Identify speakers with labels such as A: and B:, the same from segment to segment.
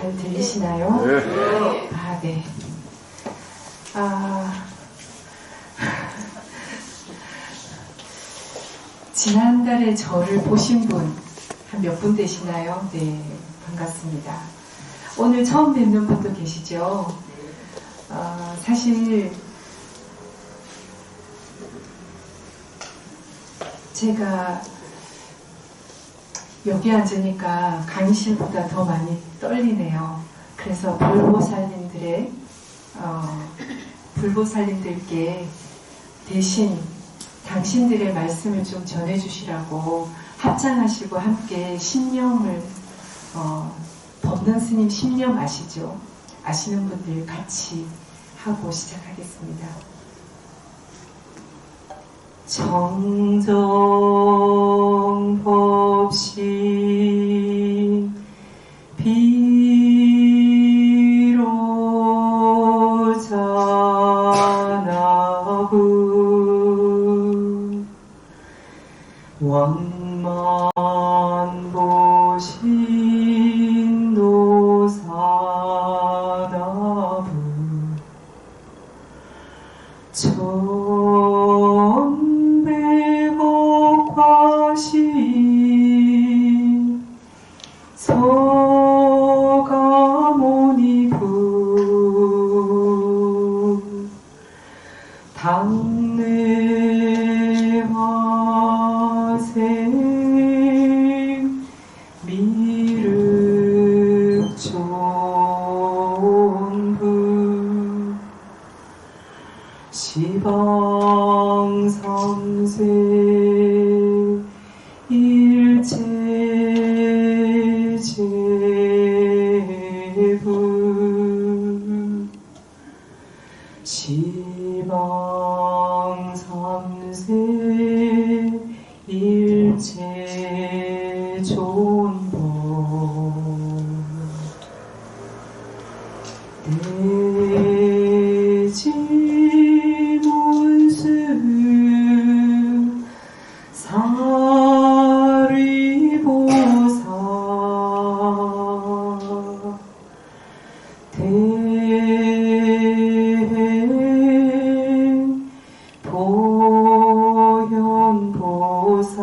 A: 잘 들리시나요?
B: 네.
A: 네. 지난달에 저를 보신 분, 한 몇 분 되시나요? 네, 반갑습니다. 오늘 처음 뵙는 분도 계시죠? 사실, 제가 여기 앉으니까 강의실보다 더 많이 떨리네요. 그래서 불보살님들께 대신 당신들의 말씀을 좀 전해주시라고 합장하시고 함께 신념을, 법능 스님 신념 아시죠? 아시는 분들 같이 하고 시작하겠습니다. 정정법신 비로자나부 원만보신 노사나부 화신 서가모니부 당내화생 미륵존부 시방삼세 일체제부 시방삼세 일체존법 대지문수 사리보사 대보현보사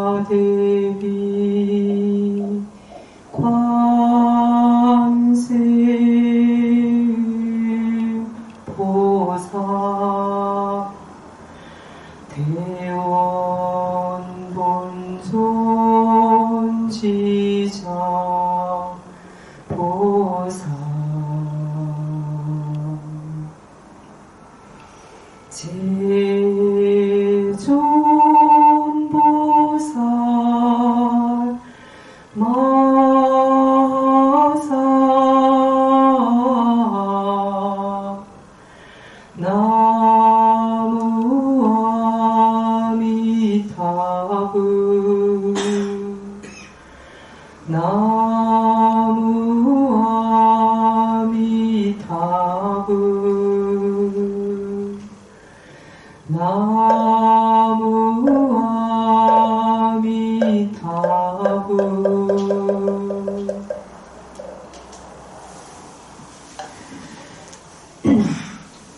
A: 대자대비 관세음보사 대원본尊지자보사 제존보살 마사 나무아미타부 나무아미타부 나무아미타부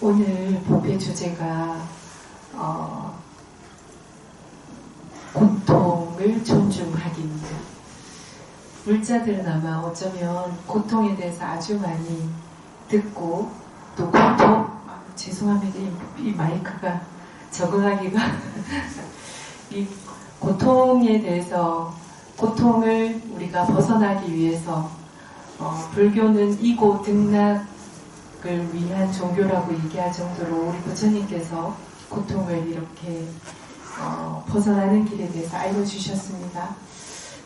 A: 오늘 법의 주제가 고통을 존중하기입니다. 물자들은 아마 어쩌면 고통에 대해서 아주 많이 듣고 또 죄송합니다. 이 마이크가 적응하기가 이 고통에 대해서 고통을 우리가 벗어나기 위해서 불교는 이고 등락을 위한 종교라고 얘기할 정도로 우리 부처님께서 고통을 이렇게 벗어나는 길에 대해서 알려주셨습니다.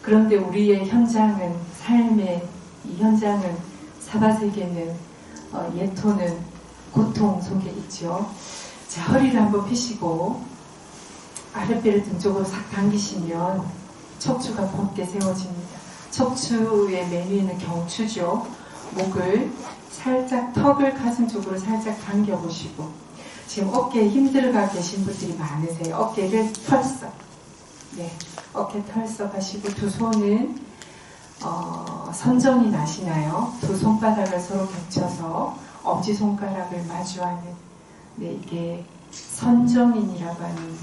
A: 그런데 우리의 현장은 삶의 이 현장은 사바세계는 예토는 고통 속에 있죠. 자, 허리를 한번 펴시고 아랫배를 등 쪽으로 싹 당기시면 척추가 곧게 세워집니다. 척추의 맨 위에는 경추죠. 목을 살짝 턱을 가슴 쪽으로 살짝 당겨보시고 지금 어깨에 힘들어가 계신 분들이 많으세요. 어깨를 펄썩 네, 어깨 털썩 하시고 두 손은 선정이 나시나요? 두 손바닥을 서로 겹쳐서 엄지손가락을 마주하는, 네, 이게 선정인이라고 하는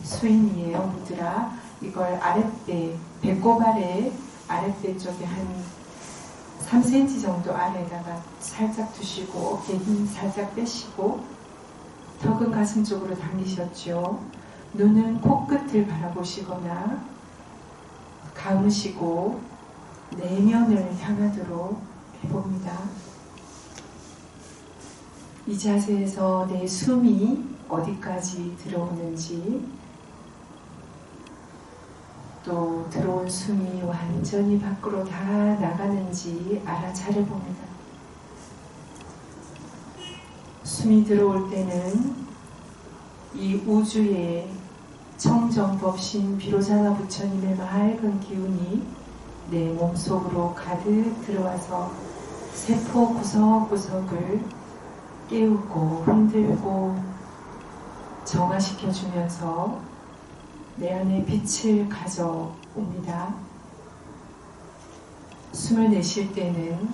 A: 수인이에요. 무드라. 이걸 아랫배, 배꼽 아래, 아랫배 쪽에 한 3cm 정도 아래에다가 살짝 두시고 어깨 힘 살짝 빼시고 턱은 가슴 쪽으로 당기셨죠. 눈은 코끝을 바라보시거나 감으시고 내면을 향하도록 해봅니다. 이 자세에서 내 숨이 어디까지 들어오는지, 또 들어온 숨이 완전히 밖으로 다 나가는지 알아차려 봅니다. 숨이 들어올 때는 이 우주의 청정법신 비로자나 부처님의 맑은 기운이 내 몸속으로 가득 들어와서 세포 구석구석을 깨우고 흔들고 정화시켜주면서 내 안에 빛을 가져옵니다. 숨을 내쉴 때는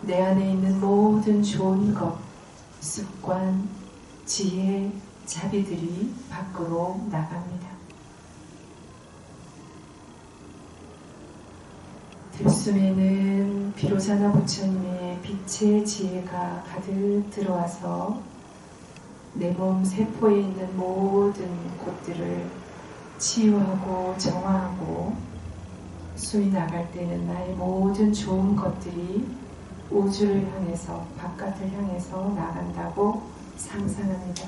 A: 내 안에 있는 모든 좋은 것, 습관, 지혜, 자비들이 밖으로 나갑니다. 들숨에는 비로자나 부처님의 빛의 지혜가 가득 들어와서 내 몸 세포에 있는 모든 곳들을 치유하고 정화하고, 숨이 나갈 때는 나의 모든 좋은 것들이 우주를 향해서, 바깥을 향해서 나간다고 상상합니다.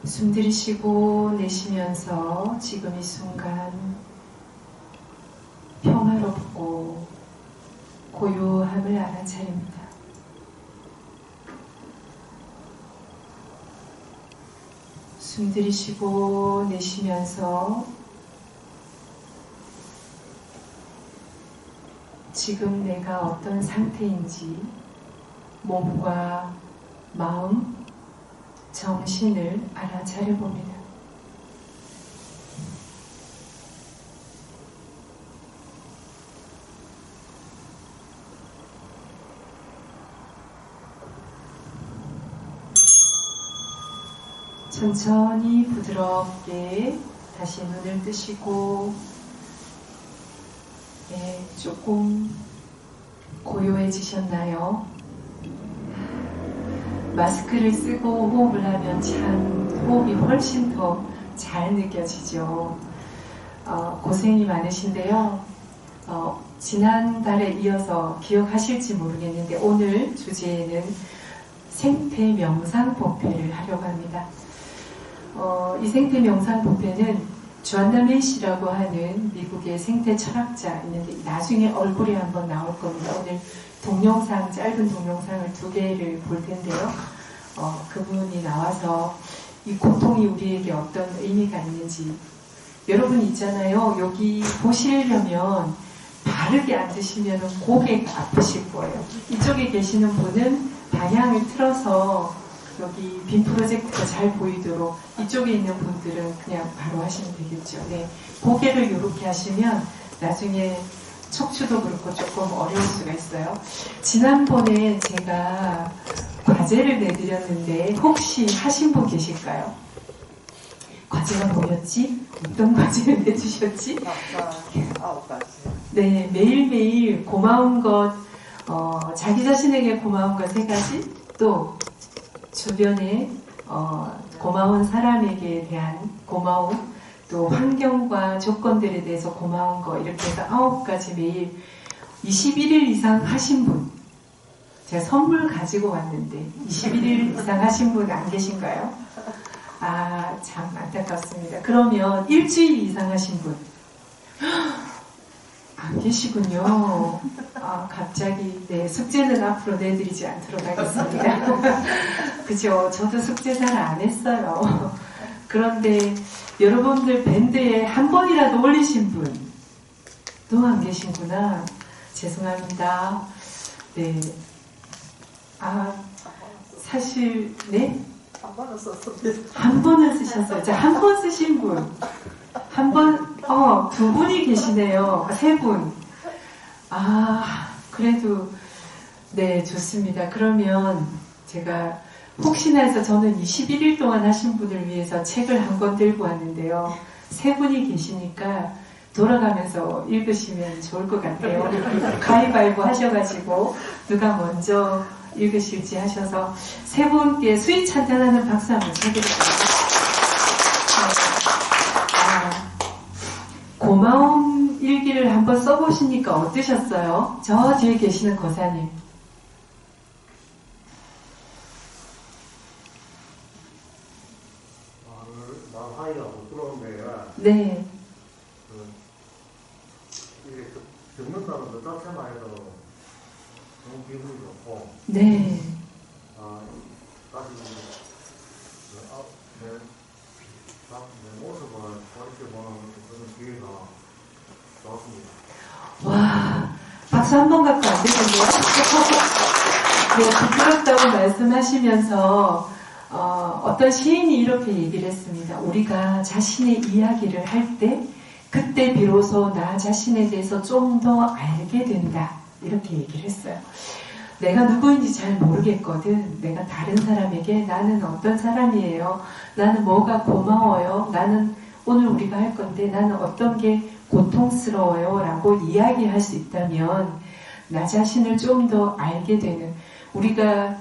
A: 숨 들이쉬고 내쉬면서 지금 이 순간 평화롭고 고요함을 알아차립니다. 숨 들이쉬고 내쉬면서 지금 내가 어떤 상태인지 몸과 마음, 정신을 알아차려 봅니다. 천천히 부드럽게 다시 눈을 뜨시고, 네, 조금 고요해지셨나요? 마스크를 쓰고 호흡을 하면 참 호흡이 훨씬 더 잘 느껴지죠. 고생이 많으신데요. 지난달에 이어서 기억하실지 모르겠는데 오늘 주제에는 생태 명상 법회를 하려고 합니다. 이 생태 명상 법회는 주안나 메이시라고 하는 미국의 생태 철학자 있는데 나중에 얼굴이 한번 나올 겁니다. 오늘 동영상, 짧은 동영상을 2개를 볼 텐데요. 그분이 나와서 이 고통이 우리에게 어떤 의미가 있는지, 여러분 있잖아요. 여기 보시려면 바르게 앉으시면 고개가 아프실 거예요. 이쪽에 계시는 분은 방향을 틀어서 여기 빔 프로젝트가 잘 보이도록, 이쪽에 있는 분들은 그냥 바로 하시면 되겠죠. 네, 고개를 이렇게 하시면 나중에 척추도 그렇고 조금 어려울 수가 있어요. 지난번에 제가 과제를 내드렸는데 혹시 하신 분 계실까요? 과제가 뭐였지? 어떤 과제를 내주셨지?
B: 9가지.
A: 네, 매일매일 고마운 것, 자기 자신에게 고마운 것 3가지, 또 주변에 고마운 사람에게 대한 고마움, 또 환경과 조건들에 대해서 고마운 거, 이렇게 해서 9가지 매일 21일 이상 하신 분, 제가 선물 가지고 왔는데 21일 이상 하신 분 안 계신가요? 아, 참 안타깝습니다. 그러면 일주일 이상 하신 분 안 계시군요. 갑자기. 네, 숙제는 앞으로 내드리지 않도록 하겠습니다. 그죠? 저도 숙제 잘 안 했어요. 그런데 여러분들 밴드에 한 번이라도 올리신 분 또 안 계신구나. 죄송합니다. 네. 사실, 네?
B: 한 번은 썼습니다.
A: 한 번은 쓰셨어요. 자, 한 번 쓰신 분. 한 번, 두 분이 계시네요. 세 분. 아, 그래도, 네, 좋습니다. 그러면 제가 혹시나 해서 저는 21일 동안 하신 분을 위해서 책을 한 권 들고 왔는데요. 세 분이 계시니까 돌아가면서 읽으시면 좋을 것 같아요. 가위바위보 하셔가지고 누가 먼저 읽으실지 하셔서 세 분께 수위 찬탄하는 박수 한번 쳐드릴게요. 고마움 일기를 한번 써보시니까 어떠셨어요? 저 뒤에 계시는 거사님.
C: 하기가 부끄러운데,
A: 네.
C: 이게 적는다는 것 자체만 해도 너무 기분이 좋고,
A: 네.
C: 다시 내 모습을 돌이켜보는 그런 기회가 좋았습니다.
A: 와, 박수 한 번 갖고 안 되겠네요. 네, 부끄럽다고 말씀하시면서 어떤 시인이 이렇게 얘기를 했습니다. 우리가 자신의 이야기를 할 때 그때 비로소 나 자신에 대해서 좀 더 알게 된다. 이렇게 얘기를 했어요. 내가 누구인지 잘 모르겠거든. 내가 다른 사람에게 나는 어떤 사람이에요. 나는 뭐가 고마워요. 나는 오늘 우리가 할 건데 나는 어떤 게 고통스러워요. 라고 이야기할 수 있다면 나 자신을 좀 더 알게 되는 우리가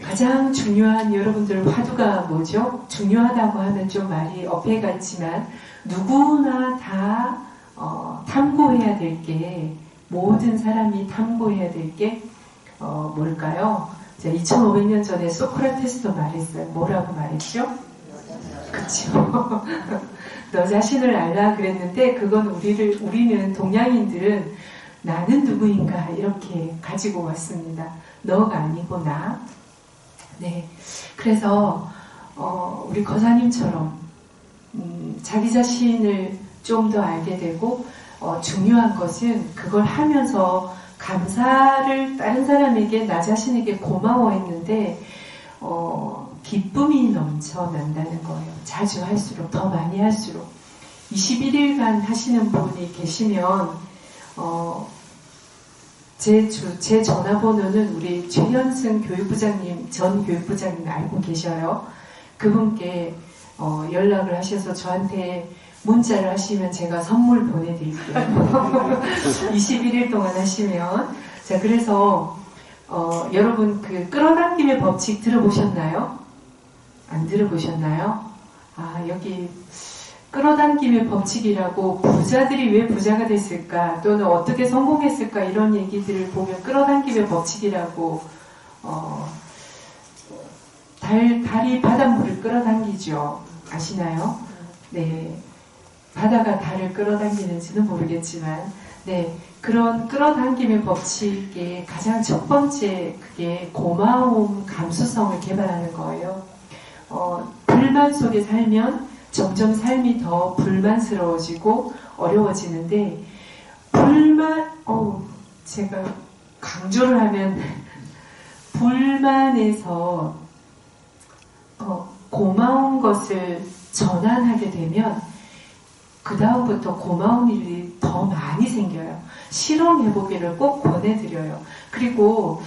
A: 가장 중요한 여러분들 화두가 뭐죠? 중요하다고 하면 좀 말이 어폐가 있지만 누구나 다 탐구해야 될 게 모든 사람이 탐구해야 될 게 뭘까요? 2500년 전에 소크라테스도 말했어요. 뭐라고 말했죠? 그렇죠. 너 자신을 알라 그랬는데 그건 우리는 동양인들은 나는 누구인가 이렇게 가지고 왔습니다. 너가 아니고 나. 네. 그래서 우리 거사님처럼 자기 자신을 좀 더 알게 되고 중요한 것은 그걸 하면서 감사를 다른 사람에게 나 자신에게 고마워했는데 기쁨이 넘쳐난다는 거예요. 자주 할수록 더 많이 할수록 21일간 하시는 분이 계시면 제 전화번호는 우리 최현승 교육부장님 전 교육부장님 알고 계셔요. 그분께 연락을 하셔서 저한테 문자를 하시면 제가 선물 보내드릴게요. 21일 동안 하시면. 자, 그래서, 여러분, 끌어당김의 법칙 들어보셨나요? 안 들어보셨나요? 여기, 끌어당김의 법칙이라고 부자들이 왜 부자가 됐을까, 또는 어떻게 성공했을까, 이런 얘기들을 보면 끌어당김의 법칙이라고, 달이 바닷물을 끌어당기죠. 아시나요? 네. 바다가 달을 끌어당기는지는 모르겠지만, 네. 그런 끌어당김의 법칙의 가장 첫 번째, 그게 고마움, 감수성을 개발하는 거예요. 불만 속에 살면 점점 삶이 더 불만스러워지고 어려워지는데, 제가 강조를 하면, 불만에서 고마운 것을 전환하게 되면 그 다음부터 고마운 일이 더 많이 생겨요. 실험해보기를 꼭 권해드려요. 그리고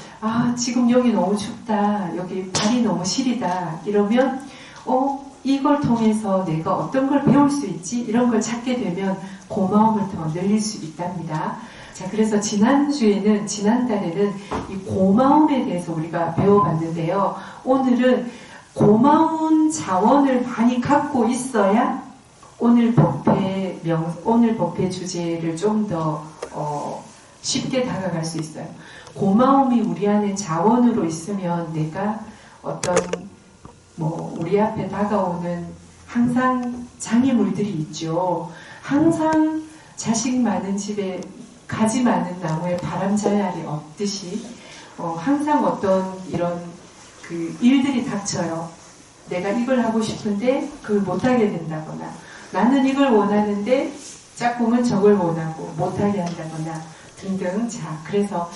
A: 지금 여기 너무 춥다, 여기 발이 너무 시리다 이러면 이걸 통해서 내가 어떤 걸 배울 수 있지? 이런 걸 찾게 되면 고마움을 더 늘릴 수 있답니다. 자, 그래서 지난달에는 이 고마움에 대해서 우리가 배워봤는데요. 오늘은 고마운 자원을 많이 갖고 있어야 오늘 법회 주제를 좀 더 쉽게 다가갈 수 있어요. 고마움이 우리 안에 자원으로 있으면 내가 우리 앞에 다가오는 항상 장애물들이 있죠. 항상 자식 많은 집에 가지 많은 나무에 바람자랄이 없듯이 항상 어떤 이런 일들이 닥쳐요. 내가 이걸 하고 싶은데 그걸 못하게 된다거나, 나는 이걸 원하는데 짝꿍은 저걸 원하고 못하게 한다거나 등등. 자, 그래서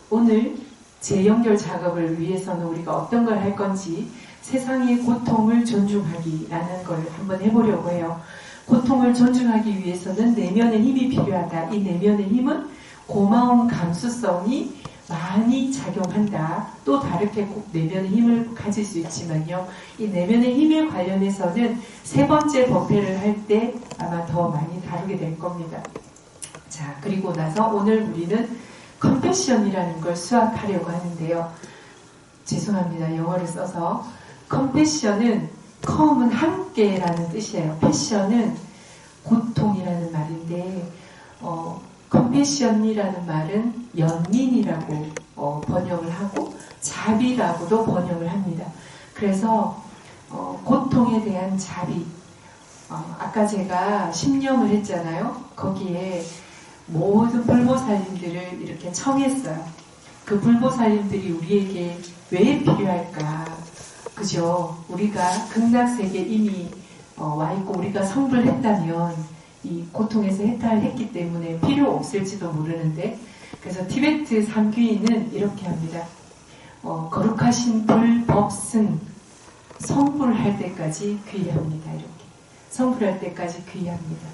A: 오늘 재연결 작업을 위해서는 우리가 어떤 걸 할 건지 세상의 고통을 존중하기라는 걸 한번 해보려고 해요. 고통을 존중하기 위해서는 내면의 힘이 필요하다. 이 내면의 힘은 고마움 감수성이 많이 작용한다. 또 다르게 꼭 내면의 힘을 가질 수 있지만요. 이 내면의 힘에 관련해서는 세 번째 법회를 할 때 아마 더 많이 다루게 될 겁니다. 자, 그리고 나서 오늘 우리는 컴패션이라는 걸 수학하려고 하는데요. 죄송합니다. 영어를 써서. 컴패션은 컴은 함께라는 뜻이에요. 패션은 고통이라는 말인데 컴패션이라는 말은 연민이라고 번역을 하고 자비라고도 번역을 합니다. 그래서 고통에 대한 자비. 아까 제가 심령을 했잖아요. 거기에 모든 불보살님들을 이렇게 청했어요. 그 불보살님들이 우리에게 왜 필요할까? 그죠? 우리가 극락세계 이미 와 있고 우리가 성불했다면 이 고통에서 해탈했기 때문에 필요 없을지도 모르는데, 그래서 티베트 삼귀인은 이렇게 합니다. 거룩하신 불법승 성불할 때까지 귀합니다. 이렇게 성불할 때까지 귀합니다.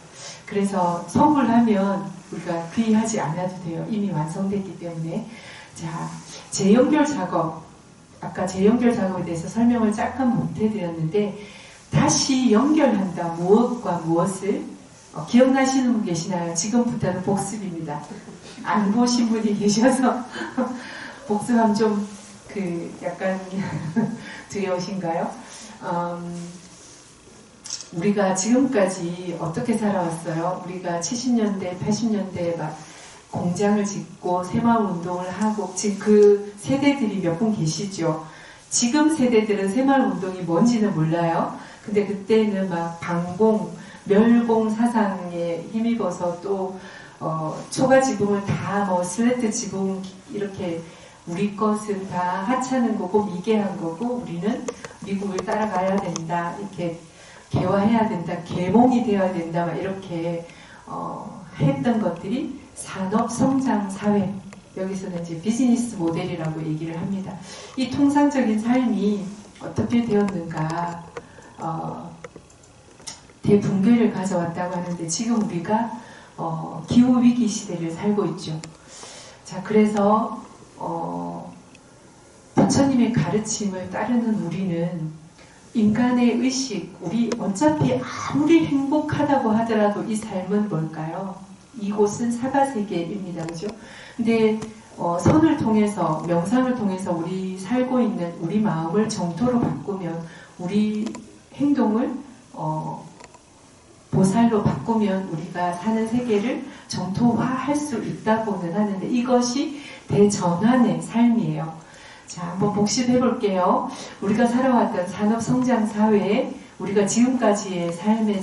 A: 그래서 성불하면 우리가 귀하지 않아도 돼요. 이미 완성됐기 때문에. 자, 재연결 작업. 아까 재연결 작업에 대해서 설명을 잠깐 못 해드렸는데, 다시 연결한다. 무엇과 무엇을. 기억나시는 분 계시나요? 지금부터는 복습입니다. 안 보신 분이 계셔서 복습하면 좀 약간 두려우신가요? 우리가 지금까지 어떻게 살아왔어요? 우리가 70년대, 80년대에 막 공장을 짓고 새마을 운동을 하고, 지금 그 세대들이 몇 분 계시죠? 지금 세대들은 새마을 운동이 뭔지는 몰라요. 근데 그때는 막 반공, 멸공 사상에 힘입어서 또 초가 지붕을 다 슬래트 지붕 이렇게 우리 것은 다 하찮은 거고 미개한 거고 우리는 미국을 따라가야 된다, 이렇게 개화해야 된다, 계몽이 되어야 된다, 막 이렇게 했던 것들이 산업성장 사회, 여기서는 이제 비즈니스 모델이라고 얘기를 합니다. 이 통상적인 삶이 어떻게 되었는가, 대붕괴를 가져왔다고 하는데, 지금 우리가 기후위기 시대를 살고 있죠. 자, 그래서 부처님의 가르침을 따르는 우리는 인간의 의식, 우리 어차피 아무리 행복하다고 하더라도 이 삶은 뭘까요? 이곳은 사바세계입니다. 그죠? 근데 선을 통해서, 명상을 통해서 우리 살고 있는 우리 마음을 정토로 바꾸면, 우리 행동을 보살로 바꾸면 우리가 사는 세계를 정토화할 수 있다고는 하는데, 이것이 대전환의 삶이에요. 자, 한번 복습해 볼게요. 우리가 살아왔던 산업성장 사회에 우리가 지금까지의 삶의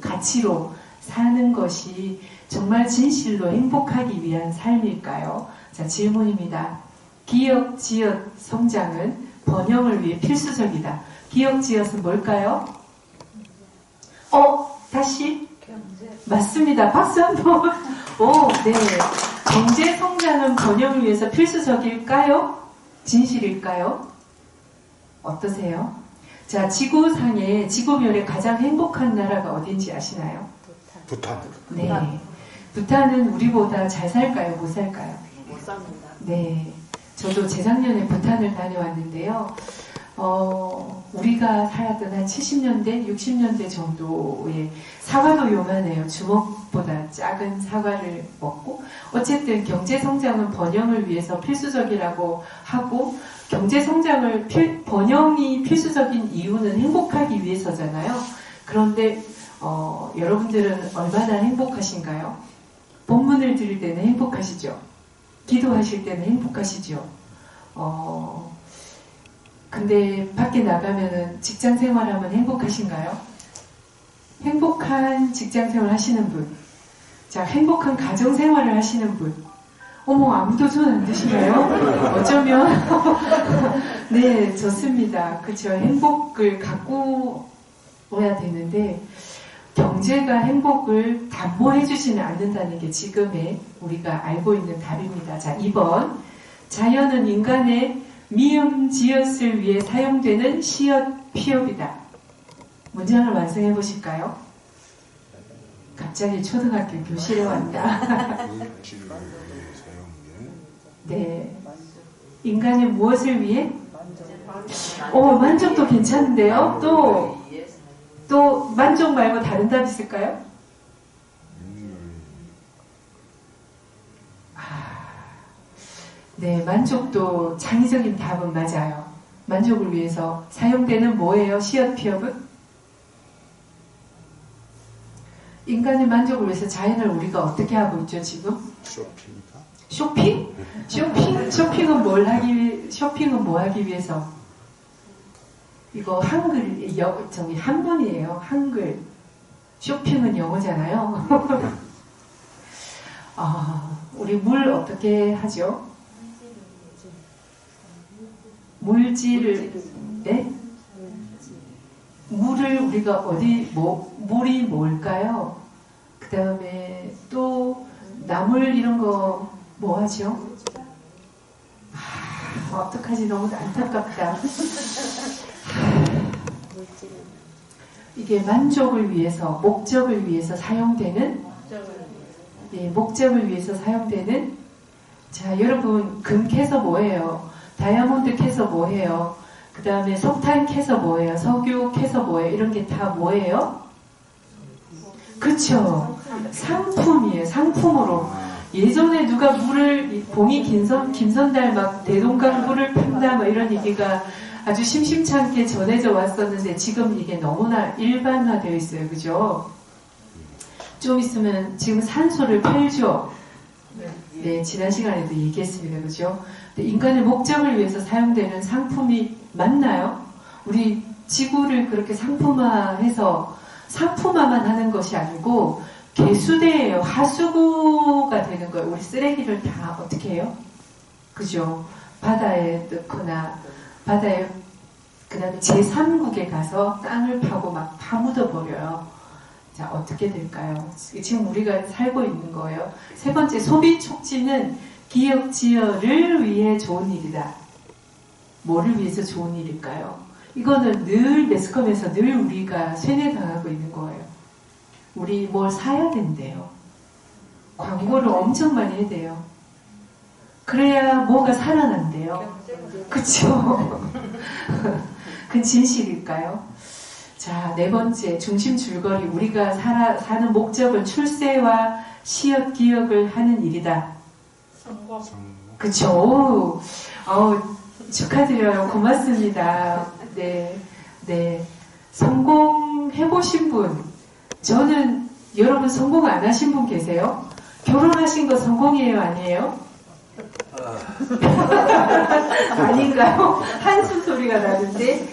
A: 가치로 사는 것이 정말 진실로 행복하기 위한 삶일까요? 자, 질문입니다. 기역, 지읒, 성장은 번영을 위해 필수적이다. 기역, 지읒은 뭘까요? 다시? 경제. 맞습니다. 박수 한 번. 네. 경제 성장은 번영을 위해서 필수적일까요? 진실일까요? 어떠세요? 자, 지구상에, 지구별에 가장 행복한 나라가 어딘지 아시나요?
B: 부탄.
A: 네. 부탄은 우리보다 잘 살까요? 못 살까요?
D: 못 삽니다.
A: 네. 저도 재작년에 부탄을 다녀왔는데요. 우리가 살았던 한 70년대, 60년대 정도의 사과도 요만해요. 주먹보다 작은 사과를 먹고, 어쨌든 경제성장은 번영을 위해서 필수적이라고 하고, 경제성장을 번영이 필수적인 이유는 행복하기 위해서잖아요. 그런데 여러분들은 얼마나 행복하신가요? 본문을 들을 때는 행복하시죠? 기도하실 때는 행복하시죠? 근데 밖에 나가면은 직장 생활하면 행복하신가요? 행복한 직장 생활 하시는 분. 자, 행복한 가정 생활을 하시는 분. 어머, 아무도 손 안 드시나요? 어쩌면. 네, 좋습니다. 그쵸. 행복을 가꾸어야 되는데, 경제가 행복을 담보해주지는 않는다는 게 지금의 우리가 알고 있는 답입니다. 자, 2번. 자연은 인간의 미음지읒을 위해 사용되는 시옷 피읍이다. 문장을 완성해 보실까요? 갑자기 초등학교 교실에 왔다. 네. 인간의 무엇을 위해? 만족도 괜찮은데요? 또 만족 말고 다른 답 있을까요? 네, 만족도 창의적인 답은 맞아요. 만족을 위해서 사용되는 뭐예요? 시옷 피읍은? 인간의 만족을 위해서 자연을 우리가 어떻게 하고 있죠, 지금? 쇼핑? 쇼핑은 쇼핑은 뭐 하기 위해서? 이거 한문이에요. 한글. 쇼핑은 영어잖아요. 우리 물 어떻게 하죠? 물질을, 네? 물을 우리가 물이 뭘까요? 그 다음에 또 나물 이런 거 뭐 하죠? 어떡하지? 너무 안타깝다. 이게 만족을 위해서, 목적을 위해서 사용되는, 목적을 위해서 사용되는, 자, 여러분, 금 캐서 뭐해요? 다이아몬드 캐서 뭐해요? 그 다음에 석탄 캐서 뭐해요? 석유 캐서 뭐해요? 이런 게 다 뭐예요? 그쵸? 상품이에요. 상품으로. 예전에 누가 봉이 김선달 막 대동강 물을 판다 뭐 이런 얘기가 아주 심심찮게 전해져 왔었는데 지금 이게 너무나 일반화되어 있어요. 그죠? 좀 있으면 지금 산소를 팔죠. 네, 지난 시간에도 얘기했습니다. 그죠? 인간의 목적을 위해서 사용되는 상품이 맞나요? 우리 지구를 그렇게 상품화해서 상품화만 하는 것이 아니고 개수대예요. 하수구가 되는 거예요. 우리 쓰레기를 다 어떻게 해요? 그죠? 바다에 넣거나 바다에 그 다음에 제3국에 가서 땅을 파고 막 파묻어 버려요. 자, 어떻게 될까요? 지금 우리가 살고 있는 거예요. 세 번째, 소비 촉진은 기역지어를 위해 좋은 일이다. 뭐를 위해서 좋은 일일까요? 이거는 늘 매스컴에서 늘 우리가 세뇌당하고 있는 거예요. 우리 뭘 사야 된대요. 광고를 엄청 많이 해야 돼요. 그래야 뭐가 살아난대요. 그쵸? 그건 진실일까요? 자, 네 번째, 중심 줄거리. 우리가 사는 목적은 출세와 시업 기억을 하는 일이다.
B: 성공.
A: 그쵸? 축하드려요. 고맙습니다. 네. 성공해보신 분. 저는 여러분 성공 안 하신 분 계세요? 결혼하신 거 성공이에요? 아니에요? 아닌가요? 한숨 소리가 나는데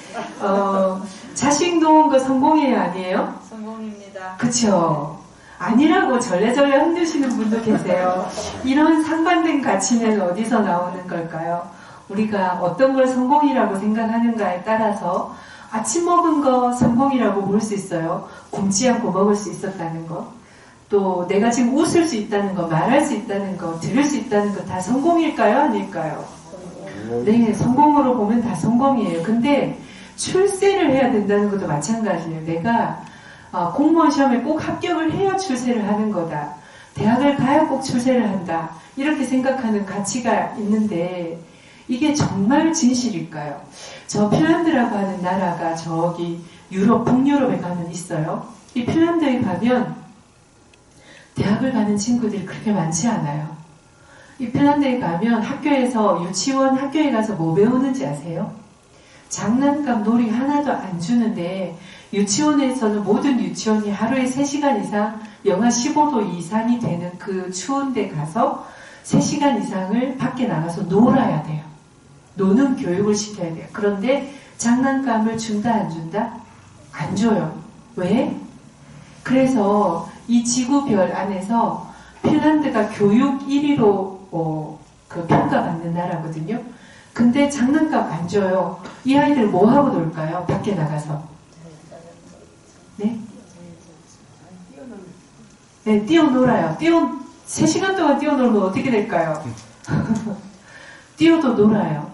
A: 자식 놓은 거 성공이에요? 아니에요?
B: 성공입니다.
A: 그쵸? 아니라고 절레절레 흔드시는 분도 계세요. 이런 상반된 가치는 어디서 나오는 걸까요? 우리가 어떤 걸 성공이라고 생각하는가에 따라서 아침 먹은 거 성공이라고 볼 수 있어요. 굶지 않고 먹을 수 있었다는 거. 또 내가 지금 웃을 수 있다는 거, 말할 수 있다는 거, 들을 수 있다는 거 다 성공일까요? 아닐까요? 네, 성공으로 보면 다 성공이에요. 근데 출세를 해야 된다는 것도 마찬가지예요. 내가 공무원 시험에 꼭 합격을 해야 출세를 하는 거다. 대학을 가야 꼭 출세를 한다. 이렇게 생각하는 가치가 있는데 이게 정말 진실일까요? 저 핀란드라고 하는 나라가 저기 유럽, 북유럽에 가면 있어요. 이 핀란드에 가면 대학을 가는 친구들이 그렇게 많지 않아요. 이 핀란드에 가면 학교에서 유치원 학교에 가서 뭐 배우는지 아세요? 장난감 놀이 하나도 안 주는데 유치원에서는 모든 유치원이 하루에 3시간 이상 영하 15도 이상이 되는 그 추운 데 가서 3시간 이상을 밖에 나가서 놀아야 돼요. 노는 교육을 시켜야 돼요. 그런데 장난감을 준다 안 준다? 안 줘요. 왜? 그래서 이 지구별 안에서 핀란드가 교육 1위로 그 평가받는 나라거든요. 근데 장난감 안 줘요. 이 아이들 뭐 하고 놀까요? 밖에 나가서. 네? 네, 뛰어놀아요. 3시간 동안 뛰어놀면 어떻게 될까요? 뛰어도 놀아요.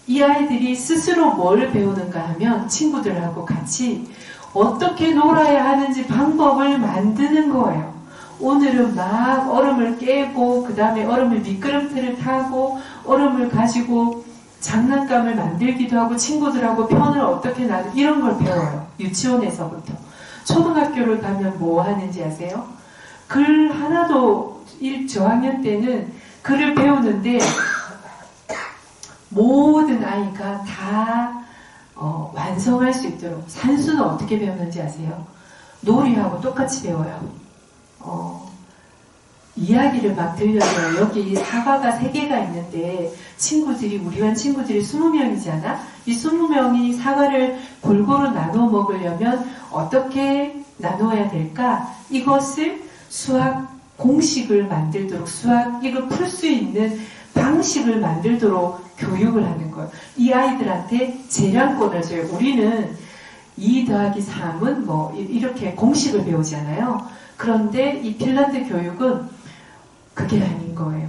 A: 이 아이들이 스스로 뭘 배우는가 하면 친구들하고 같이 어떻게 놀아야 하는지 방법을 만드는 거예요. 오늘은 막 얼음을 깨고 그 다음에 얼음을 미끄럼틀을 타고 얼음을 가지고 장난감을 만들기도 하고 친구들하고 편을 어떻게 나누고 이런 걸 배워요. 유치원에서부터. 초등학교를 가면 뭐 하는지 아세요? 글 하나도 저학년 때는 글을 배우는데 모든 아이가 다 완성할 수 있도록 산수는 어떻게 배우는지 아세요? 놀이하고 똑같이 배워요. 이야기를 막 들려줘요. 여기 사과가 3개가 있는데 우리 반 친구들이 20명이잖아? 이 20명이 사과를 골고루 나눠 먹으려면 어떻게 나누어야 될까? 이것을 수학 공식을 만들도록 이걸 풀 수 있는 방식을 만들도록 교육을 하는 거예요. 이 아이들한테 재량권을 줘요. 우리는 2 더하기 3은 뭐 이렇게 공식을 배우잖아요. 그런데 이 핀란드 교육은 그게 아닌 거예요.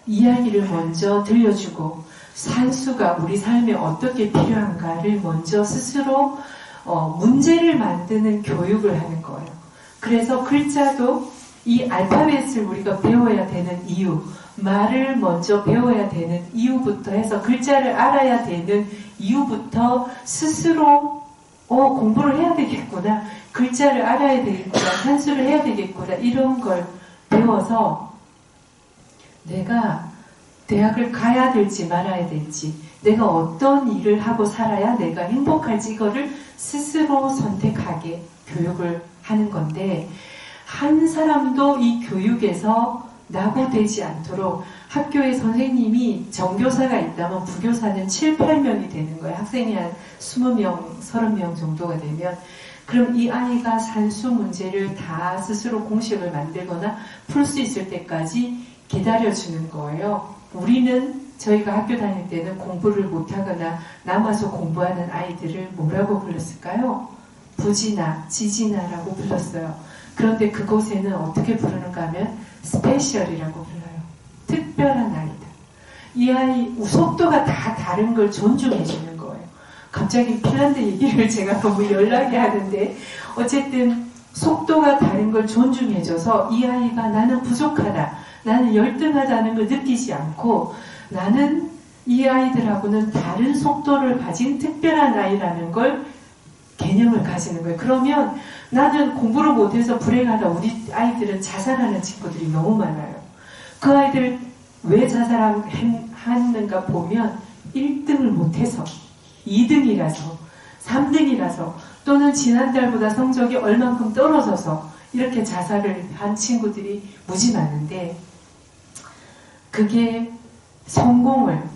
A: 이야기를 먼저 들려주고 산수가 우리 삶에 어떻게 필요한가를 먼저 스스로 문제를 만드는 교육을 하는 거예요. 그래서 글자도 이 알파벳을 우리가 배워야 되는 이유, 말을 먼저 배워야 되는 이유부터 해서 글자를 알아야 되는 이유부터 스스로 공부를 해야 되겠구나, 글자를 알아야 되겠구나, 산수를 해야 되겠구나, 이런 걸 배워서 내가 대학을 가야 될지 말아야 될지, 내가 어떤 일을 하고 살아야 내가 행복할지 이거를 스스로 선택하게 교육을 하는 건데, 한 사람도 이 교육에서 낙오되지 않도록 학교에 선생님이 정교사가 있다면 부교사는 7, 8명이 되는 거예요. 학생이 한 20명, 30명 정도가 되면. 그럼 이 아이가 산수 문제를 다 스스로 공식을 만들거나 풀 수 있을 때까지 기다려주는 거예요. 저희가 학교 다닐 때는 공부를 못하거나 남아서 공부하는 아이들을 뭐라고 불렀을까요? 부지나, 지지나라고 불렀어요. 그런데 그곳에는 어떻게 부르는가 하면 스페셜이라고 불러요. 특별한 아이다. 이 아이 속도가 다 다른 걸 존중해 주는 거예요. 갑자기 핀란드 얘기를 제가 너무 열나게 하는데, 어쨌든 속도가 다른 걸 존중해 줘서 이 아이가 나는 부족하다, 나는 열등하다는 걸 느끼지 않고, 나는 이 아이들하고는 다른 속도를 가진 특별한 아이라는 걸 개념을 가지는 거예요. 그러면 나는 공부를 못해서 불행하다, 우리 아이들은 자살하는 친구들이 너무 많아요. 그 아이들 왜 자살하는가 보면 1등을 못해서, 2등이라서, 3등이라서, 또는 지난달보다 성적이 얼만큼 떨어져서 이렇게 자살을 한 친구들이 무지 많은데, 그게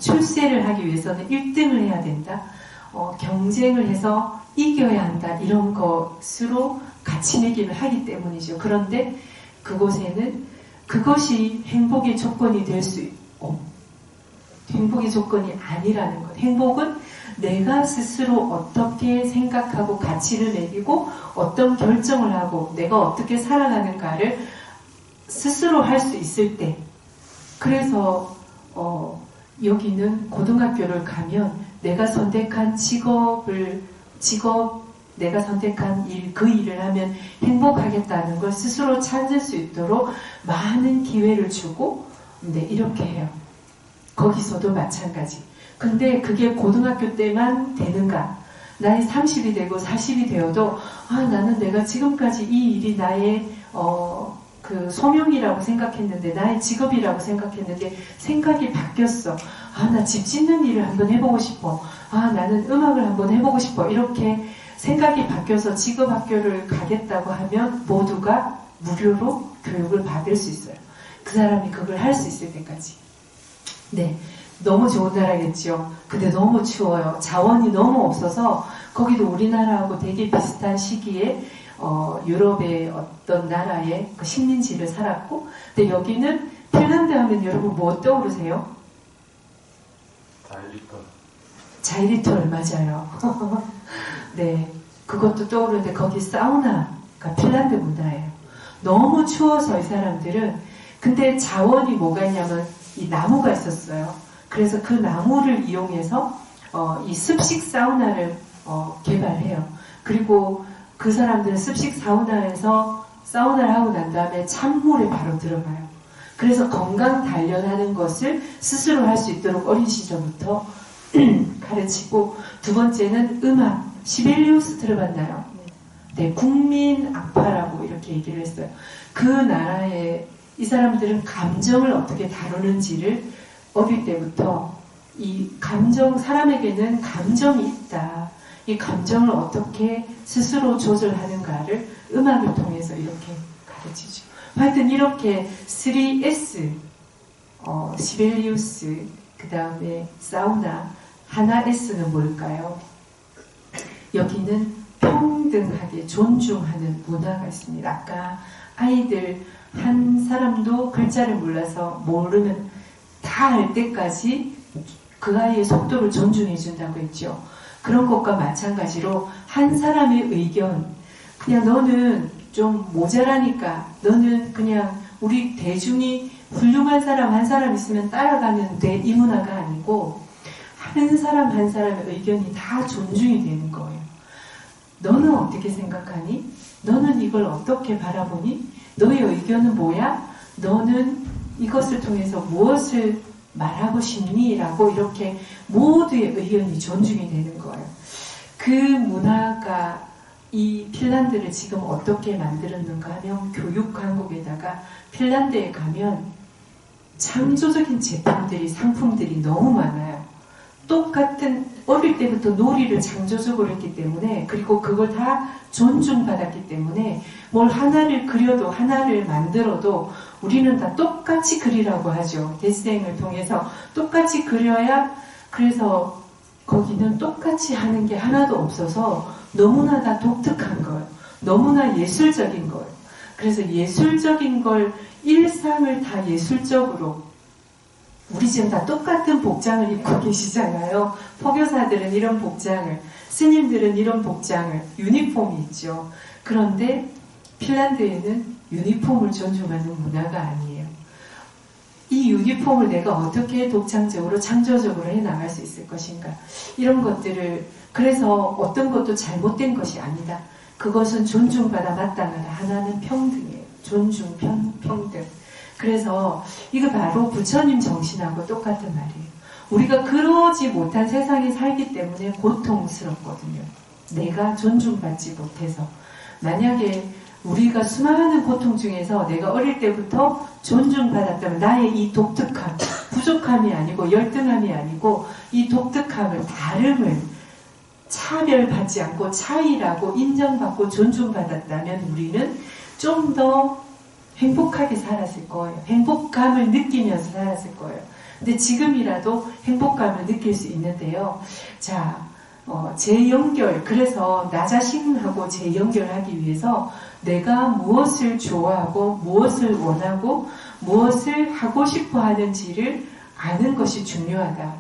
A: 출세를 하기 위해서는 1등을 해야 된다, 경쟁을 해서 이겨야 한다, 이런 것으로 가치 매김을 하기 때문이죠. 그런데 그곳에는 그것이 행복의 조건이 될 수 있고, 행복의 조건이 아니라는 것. 행복은 내가 스스로 어떻게 생각하고 가치를 매기고 어떤 결정을 하고 내가 어떻게 살아가는가를 스스로 할 수 있을 때. 그래서 여기는 고등학교를 가면 내가 선택한 내가 선택한 일, 그 일을 하면 행복하겠다는 걸 스스로 찾을 수 있도록 많은 기회를 주고, 이렇게 해요. 거기서도 마찬가지. 근데 그게 고등학교 때만 되는가? 나이 30이 되고 40이 되어도, 나는 내가 지금까지 이 일이 나의 소명이라고 생각했는데, 나의 직업이라고 생각했는데 생각이 바뀌었어. 나 집 짓는 일을 한번 해보고 싶어. 나는 음악을 한번 해보고 싶어. 이렇게 생각이 바뀌어서 직업학교를 가겠다고 하면 모두가 무료로 교육을 받을 수 있어요. 그 사람이 그걸 할 수 있을 때까지. 네, 너무 좋은 나라겠죠. 근데 너무 추워요. 자원이 너무 없어서. 거기도 우리나라하고 되게 비슷한 시기에 유럽의 어떤 나라의 그 식민지를 살았고, 근데 여기는 핀란드 하면 여러분 뭐 떠오르세요? 자이리톨 맞아요. 네, 그것도 떠오르는데 거기 사우나가 핀란드 문화예요. 너무 추워서 이 사람들은, 근데 자원이 뭐가 있냐면 이 나무가 있었어요. 그래서 그 나무를 이용해서 이 습식 사우나를 개발해요. 그리고 그 사람들은 습식 사우나에서 사우나를 하고 난 다음에 찬물에 바로 들어가요. 그래서 건강 단련하는 것을 스스로 할 수 있도록 어린 시절부터 가르치고, 두 번째는 음악, 시벨리우스 들어봤나요? 네, 국민 악파라고 이렇게 얘기를 했어요. 그 나라에 이 사람들은 감정을 어떻게 다루는지를 어릴 때부터 이 감정, 사람에게는 감정이 있다. 이 감정을 어떻게 스스로 조절하는가를 음악을 통해서 이렇게 가르치죠. 하여튼 이렇게 3S, 시벨리우스, 그 다음에 사우나, 하나 S는 뭘까요? 여기는 평등하게 존중하는 문화가 있습니다. 아까 아이들 한 사람도 글자를 몰라서 모르면 다 알 때까지 그 아이의 속도를 존중해 준다고 했죠. 그런 것과 마찬가지로 한 사람의 의견, 그냥 너는 좀 모자라니까 너는 그냥 우리 대중이 훌륭한 사람 한 사람 있으면 따라가면 돼, 이 문화가 아니고 한 사람 한 사람의 의견이 다 존중이 되는 거예요. 너는 어떻게 생각하니? 너는 이걸 어떻게 바라보니? 너의 의견은 뭐야? 너는 이것을 통해서 무엇을 말하고 싶니? 라고 이렇게 모두의 의견이 존중이 되는 거예요. 그 문화가 이 핀란드를 지금 어떻게 만들었는가 하면, 교육 강국에다가 핀란드에 가면 창조적인 제품들이, 상품들이 너무 많아요. 똑같은, 어릴 때부터 놀이를 창조적으로 했기 때문에, 그리고 그걸 다 존중받았기 때문에 뭘 하나를 그려도, 하나를 만들어도 우리는 다 똑같이 그리라고 하죠. 데스행을 통해서 똑같이 그려야, 그래서 거기는 똑같이 하는 게 하나도 없어서 너무나 다 독특한 거예요. 너무나 예술적인 거예요. 그래서 예술적인 걸, 일상을 다 예술적으로, 우리 지금 다 똑같은 복장을 입고 계시잖아요. 포교사들은 이런 복장을, 스님들은 이런 복장을, 유니폼이 있죠. 그런데 핀란드에는 유니폼을 존중하는 문화가 아니에요. 이 유니폼을 내가 어떻게 독창적으로, 창조적으로 해나갈 수 있을 것인가. 이런 것들을, 그래서 어떤 것도 잘못된 것이 아니다. 그것은 존중받아 마땅하다. 하나는 평등이에요. 존중, 평등. 그래서 이거 바로 부처님 정신하고 똑같은 말이에요. 우리가 그러지 못한 세상에 살기 때문에 고통스럽거든요. 내가 존중받지 못해서. 만약에 우리가 수많은 고통 중에서 내가 어릴 때부터 존중받았다면 나의 이 독특함, 부족함이 아니고 열등함이 아니고 이 독특함을, 다름을 차별받지 않고 차이라고 인정받고 존중받았다면 우리는 좀 더 행복하게 살았을 거예요. 행복감을 느끼면서 살았을 거예요. 근데 지금이라도 행복감을 느낄 수 있는데요. 자, 재연결, 그래서 나 자신하고 재연결하기 위해서 내가 무엇을 좋아하고 무엇을 원하고 무엇을 하고 싶어 하는지를 아는 것이 중요하다.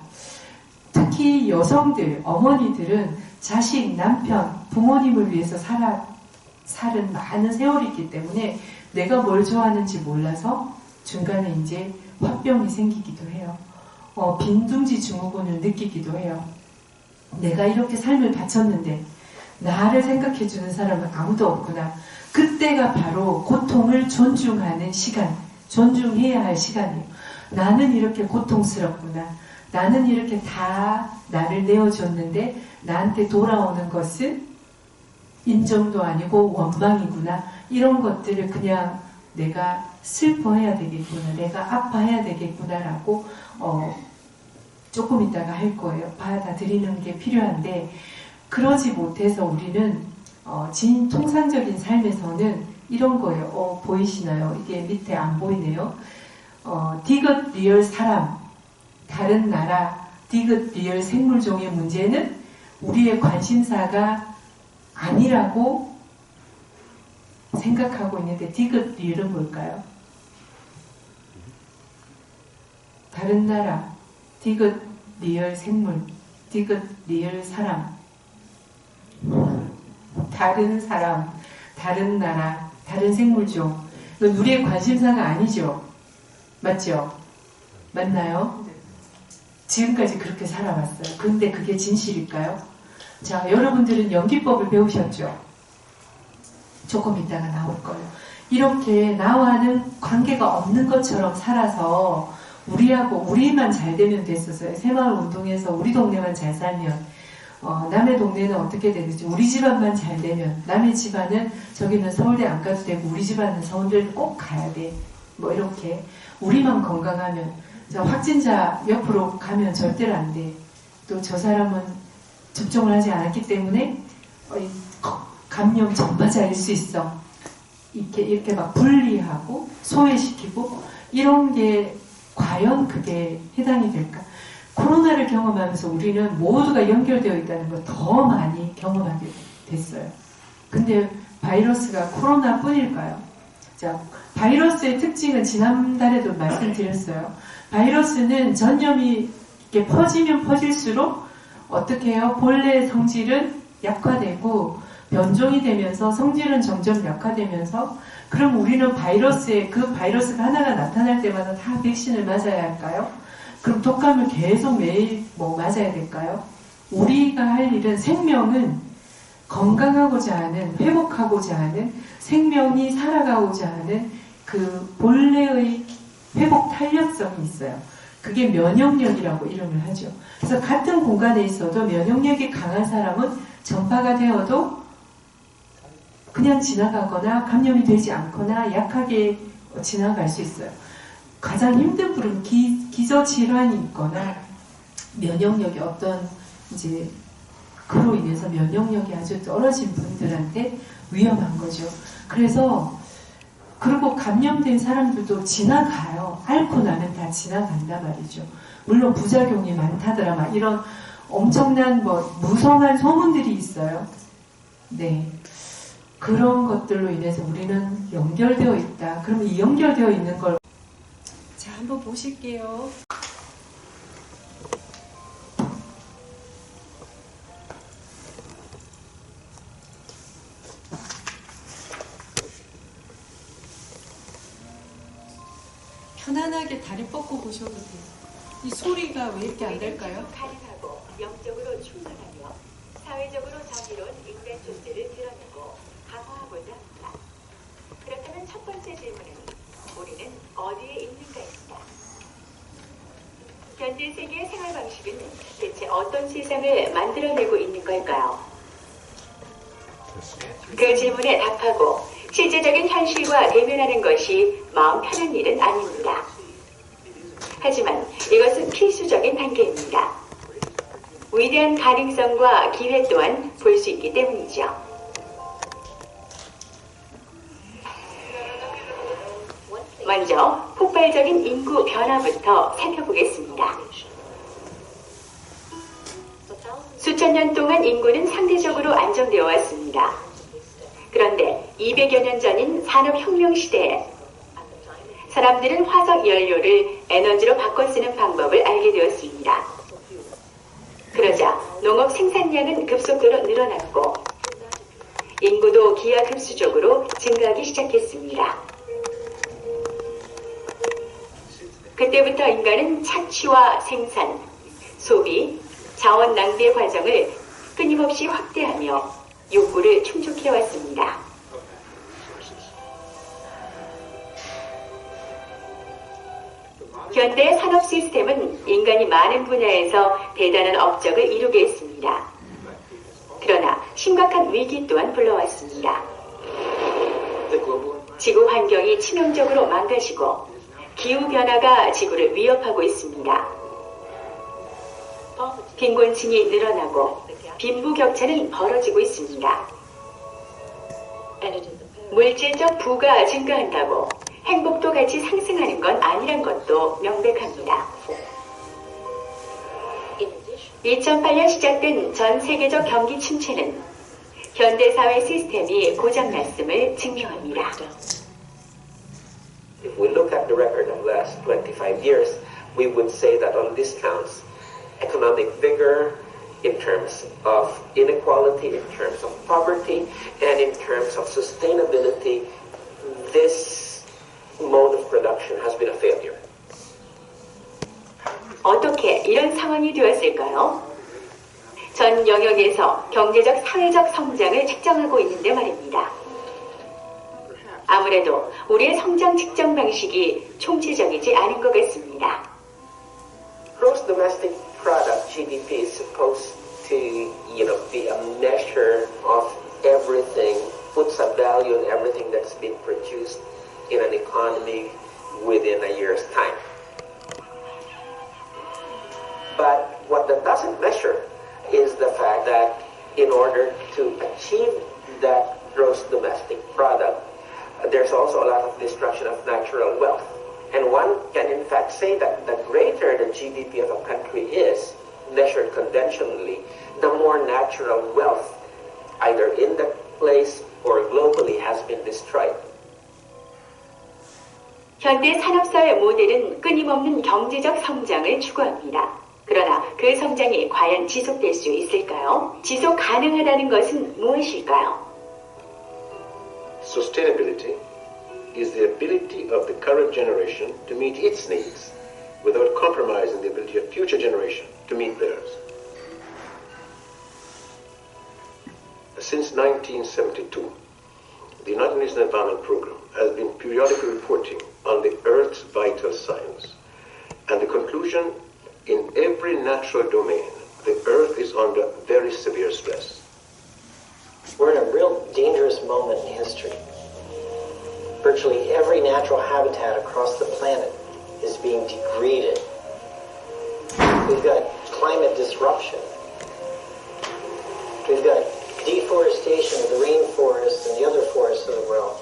A: 특히 여성들, 어머니들은 자식, 남편, 부모님을 위해서 살은 많은 세월이 있기 때문에 내가 뭘 좋아하는지 몰라서 중간에 이제 화병이 생기기도 해요. 빈둥지 증후군을 느끼기도 해요. 내가 이렇게 삶을 바쳤는데 나를 생각해주는 사람은 아무도 없구나. 그때가 바로 고통을 존중하는 시간, 존중해야 할 시간이에요. 나는 이렇게 고통스럽구나. 나는 이렇게 다 나를 내어줬는데 나한테 돌아오는 것은 인정도 아니고 원망이구나. 이런 것들을 그냥 내가 슬퍼해야 되겠구나, 내가 아파해야 되겠구나라고 조금 있다가 할 거예요. 받아들이는 게 필요한데, 그러지 못해서 우리는 통상적인 삶에서는 이런 거예요. 보이시나요? 이게 밑에 안 보이네요. 디귿 리얼 사람, 다른 나라, 디귿 리얼 생물종의 문제는 우리의 관심사가 아니라고 생각하고 있는데, 디귿 리얼은 뭘까요? 다른 나라, 디귿 리얼 생물, 디귿 리얼 사람, 다른 사람, 다른 나라, 다른 생물종. 이건 우리의 관심사가 아니죠. 맞죠? 맞나요? 지금까지 그렇게 살아왔어요. 근데 그게 진실일까요? 자, 여러분들은 연기법을 배우셨죠? 조금 이따가 나올 거예요. 이렇게 나와는 관계가 없는 것처럼 살아서 우리하고 우리만 잘 되면 됐었어요. 새마을 운동에서 우리 동네만 잘 살면 남의 동네는 어떻게 되는지 우리 집안만 잘 되면 남의 집안은 저기는 서울대 안 가도 되고 우리 집안은 서울대를 꼭 가야 돼. 뭐 이렇게 우리만 건강하면 확진자 옆으로 가면 절대로 안 돼. 또 저 사람은 접종을 하지 않았기 때문에 감염 전파자일 수 있어. 이렇게 막 분리하고 소외시키고 이런 게 과연 그게 해당이 될까? 코로나를 경험하면서 우리는 모두가 연결되어 있다는 걸 더 많이 경험하게 됐어요. 근데 바이러스가 코로나뿐일까요? 자, 바이러스의 특징은 지난달에도 말씀드렸어요. 바이러스는 전염이 이렇게 퍼지면 퍼질수록 어떻게 해요? 본래의 성질은 약화되고 변종이 되면서 성질은 점점 약화되면서 그럼 우리는 그 바이러스가 하나가 나타날 때마다 다 백신을 맞아야 할까요? 그럼 독감을 계속 매일 맞아야 될까요? 우리가 할 일은 생명은 건강하고자 하는, 회복하고자 하는, 생명이 살아가고자 하는 그 본래의 회복 탄력성이 있어요. 그게 면역력이라고 이름을 하죠. 그래서 같은 공간에 있어도 면역력이 강한 사람은 전파가 되어도 그냥 지나가거나 감염이 되지 않거나 약하게 지나갈 수 있어요. 가장 힘든 부분은 기저질환이 있거나 면역력이 어떤 그로 인해서 면역력이 아주 떨어진 분들한테 위험한 거죠. 그리고 감염된 사람들도 지나가요. 앓고 나면 다 지나간단 말이죠. 물론 부작용이 많다더라 막 이런 엄청난 무성한 소문들이 있어요. 네. 그런 것들로 인해서 우리는 연결되어 있다. 그럼 이 연결되어 있는 걸 자, 한번 보실게요. 편안하게 다리 뻗고 보셔도 돼요. 이 소리가 왜 이렇게 안 될까요?
D: 가능하고 영적으로 충분하며 사회적으로 정의로운 인간 존재를 드러내고 강화하고자 합니다. 그렇다면 첫 번째 질문은 우리는 어디에 있는가입니다. 현재 세계의 생활 방식은 대체 어떤 세상을 만들어내고 있는 걸까요? 그 질문에 답하고 실제적인 현실과 대면하는 것이 마음 편한 일은 아닙니다. 하지만 이것은 필수적인 단계입니다. 위대한 가능성과 기회 또한 볼 수 있기 때문이죠. 먼저 폭발적인 인구 변화부터 살펴보겠습니다. 수천 년 동안 인구는 상대적으로 안정되어 왔습니다. 그런데 200여 년 전인 산업혁명 시대에 사람들은 화석 연료를 에너지로 바꿔 쓰는 방법을 알게 되었습니다. 그러자 농업 생산량은 급속도로 늘어났고 인구도 기하급수적으로 증가하기 시작했습니다. 그때부터 인간은 착취와 생산, 소비, 자원 낭비의 과정을 끊임없이 확대하며 욕구를 충족해왔습니다. 현대 산업 시스템은 인간이 많은 분야에서 대단한 업적을 이루게 했습니다. 그러나 심각한 위기 또한 불러왔습니다. 지구 환경이 치명적으로 망가지고 기후변화가 지구를 위협하고 있습니다. 빈곤층이 늘어나고 빈부격차는 벌어지고 있습니다. 물질적 부가 증가한다고 행복도 같이 상승하는 건 아니란 것도 명백합니다. 2008년 시작된 전 세계적 경기 침체는 현대사회 시스템이 고장났음을 증명합니다.
E: If we look at the record of the last 25 years, we would say that on this counts, economic vigor, in terms of inequality, in terms of poverty, and in terms of sustainability, this mode of production has been a failure.
D: 어떻게 이런 상황이 되었을까요? 전 영역에서 경제적, 사회적 성장을 측정하고 있는데 말입니다. 아무래도 우리의 성장 측정 방식이 총체적이지 않은 것 같습니다.
E: Gross domestic product (GDP) is supposed to, be a measure of everything, puts a value on everything that's been produced in an economy within a year's time. But what that doesn't measure is the fact that in order to achieve that gross domestic product, there's also a lot of destruction of natural wealth. And one can in fact say that the greater the GDP of a country is, measured conventionally, the more natural wealth, either in the place or globally, has been destroyed.
D: 현대 산업사회 모델은 끊임없는 경제적 성장을 추구합니다. 그러나 그 성장이 과연 지속될 수 있을까요? 지속 가능하다는 것은 무엇일까요?
F: Sustainability is the ability of the current generation to meet its needs without compromising the ability of future generations to meet theirs. Since 1972, the United Nations Environment Programme has been periodically reporting on the Earth's vital signs, and the conclusion: in every natural domain, the Earth is under very severe stress.
G: We're in a real dangerous moment in history. Virtually every natural habitat across the planet is being degraded. We've got climate disruption. We've got deforestation of the rainforests and the other forests of the world.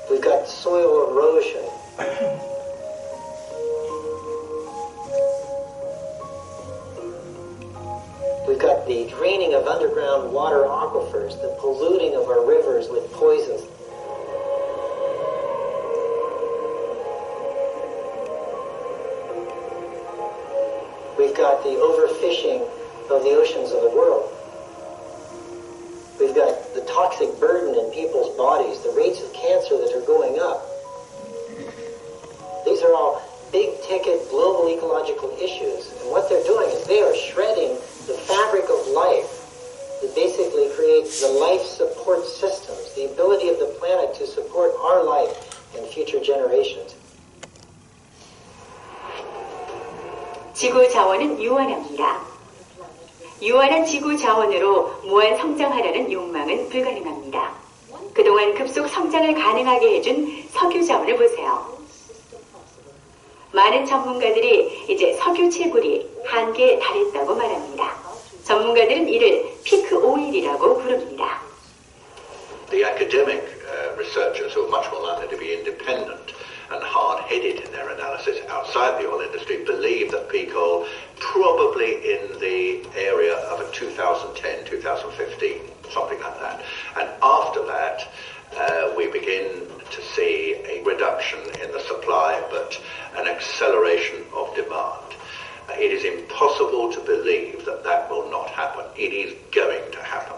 G: We've got soil erosion. We've got the draining of underground water aquifers, the polluting of our rivers with poisons. We've got the overfishing of the oceans of the world. We've got the toxic burden in people's bodies, the rates of cancer that are going up. These are all big-ticket global ecological issues. And what they're doing is they are shredding the fabric of life that basically creates the life support systems, the ability of the planet to support our life and future generations.
D: 지구 자원은 유한합니다. 유한한 지구 자원으로 무한 성장하려는 욕망은 불가능합니다. 그동안 급속 성장을 가능하게 해준 석유 자원을 보세요. 많은 전문가들이 이제 석유 채굴이 한계에 달했다고 말합니다. 전문가들은 이를 피크 오일이라고 부릅니다.
F: The academic researchers who are much more likely to be independent and hard-headed in their analysis outside the oil industry believe that peak oil probably in the area of a 2010, 2015, something like that. And after that, we begin to see a reduction in the supply, but an acceleration of demand. It is impossible to believe that that will not happen. It is going to happen.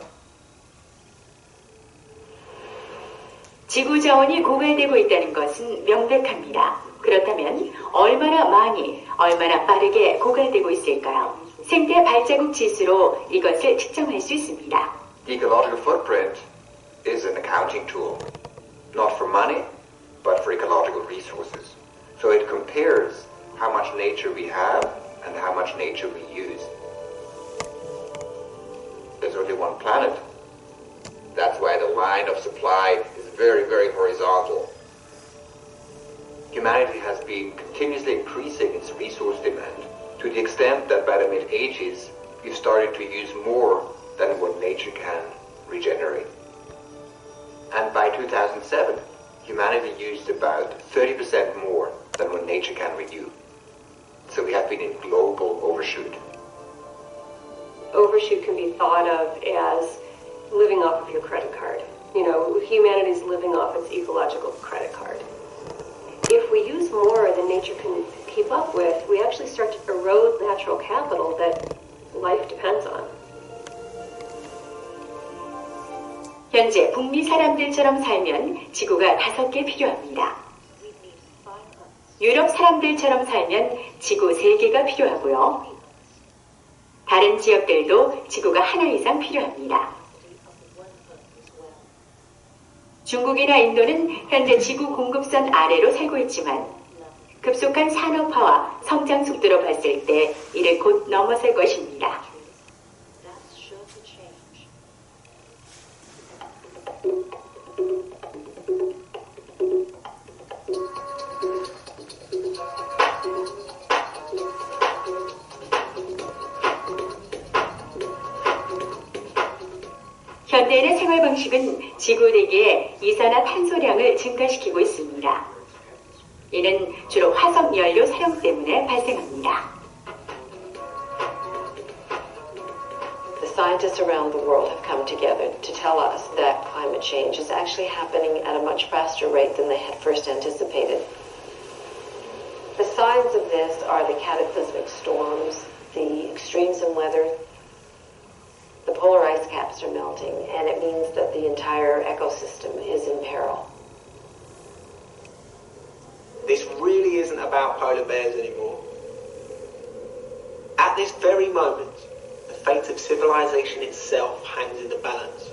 D: 지구 자원이 고갈되고 있다는 것은 명백합니다. 그렇다면 얼마나 많이, 얼마나 빠르게 고갈되고 있을까요? 생태 발자국 지수로 이것을 측정할 수 있습니다.
H: Ecological footprint is an accounting tool, not for money, but for ecological resources. So it compares how much nature we have and how much nature we use. There's only one planet. That's why the line of supply is very, very horizontal. Humanity has been continuously increasing its resource demand to the extent that by the mid-80s, we've started to use more than what nature can regenerate. And by 2007, humanity used about 30% more than what nature can renew. So we have been in global overshoot.
I: Overshoot can be thought of as living off of your credit card. You know, humanity's living off its ecological credit card. If we use more than nature can keep up with, we actually start to erode natural capital that life depends on.
D: 현재 북미 사람들처럼 살면 지구가 5개 필요합니다. 유럽 사람들처럼 살면 지구 3개가 필요하고요. 다른 지역들도 지구가 하나 이상 필요합니다. 중국이나 인도는 현재 지구 공급선 아래로 살고 있지만 급속한 산업화와 성장 속도로 봤을 때 이를 곧 넘어설 것입니다. 현대인의 생활 방식은 지구 대기의 이산화탄소량을 증가시키고 있습니다. 이는 주로 화석 연료 사용 때문에 발생합니다.
J: The scientists around the world have come together to tell us that climate change is actually happening at a much faster rate than they had first anticipated. The signs of this are the cataclysmic storms, the extremes in weather. The polar ice caps are melting, and it means that the entire ecosystem is in peril.
K: This really isn't about polar bears anymore. At this very moment, the fate of civilization itself hangs in the balance.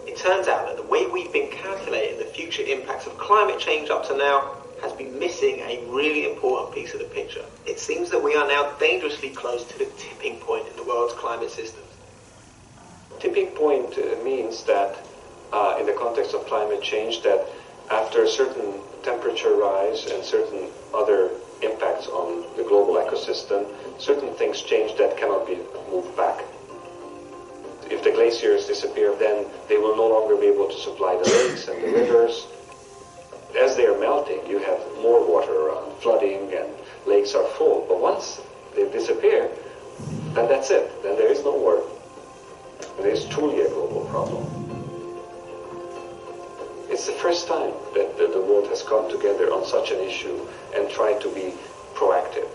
K: It turns out that the way we've been calculating the future impacts of climate change up to now has been missing a really important piece of the picture. It seems that we are now dangerously close to the tipping point in the world's climate systems.
L: Tipping point means that in the context of climate change, that after a certain temperature rise and certain other impacts on the global ecosystem, certain things change that cannot be moved back. If the glaciers disappear, then they will no longer be able to supply the lakes and the rivers. As they are melting, you have more water around, flooding, and lakes are full. But once they disappear, then that's it. Then there is no more. It is truly a global problem. It's the first time that the world has come together on such an issue and tried to be proactive.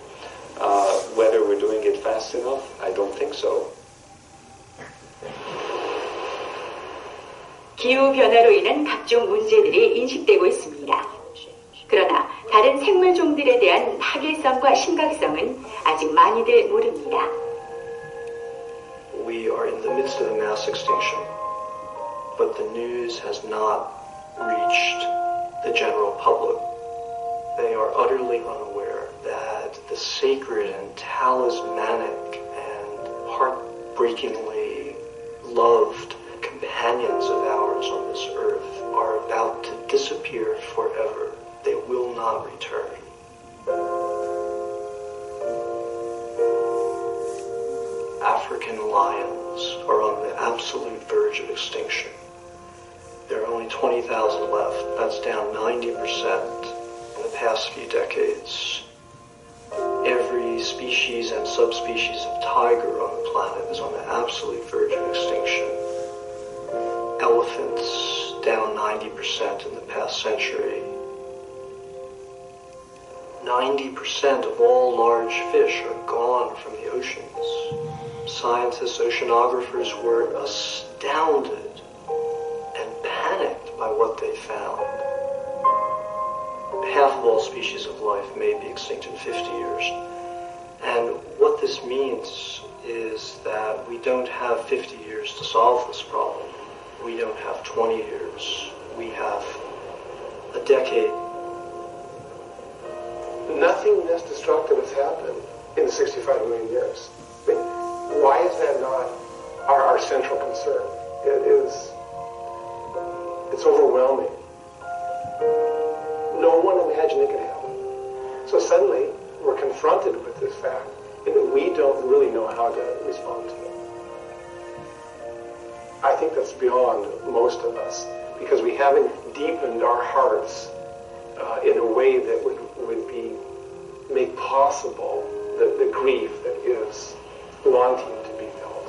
L: Whether we're doing it fast enough, I don't think so.
D: 기후변화로 인한 각종 문제들이 인식되고 있습니다. 그러나 다른 생물종들에 대한 파괴성과 심각성은 아직 많이들 모릅니다.
M: We are in the midst of a mass extinction, but the news has not reached the general public. They are utterly unaware that the sacred and talismanic and heartbreakingly loved companions of ours on this earth are about to disappear forever. They will not return. African lions are on the absolute verge of extinction. There are only 20,000 left. That's down 90% in the past few decades. Every species and subspecies of tiger on the planet is on the absolute verge of extinction. Elephants down 90% in the past century. 90% of all large fish are gone from the oceans. Scientists, oceanographers were astounded and panicked by what they found. Half of all species of life may be extinct in 50 years. And what this means is that we don't have 50 years to solve this problem. We don't have 20 years. We have a decade.
N: Nothing this destructive has happened in the 65 million years. I mean, why is that not our central concern? It's overwhelming. No one imagined it could happen. So suddenly, we're confronted with this fact, and we don't really know how to respond to it. I think that's beyond most of us, because we haven't deepened our hearts in a way that would make possible the grief that is wanting to be felt.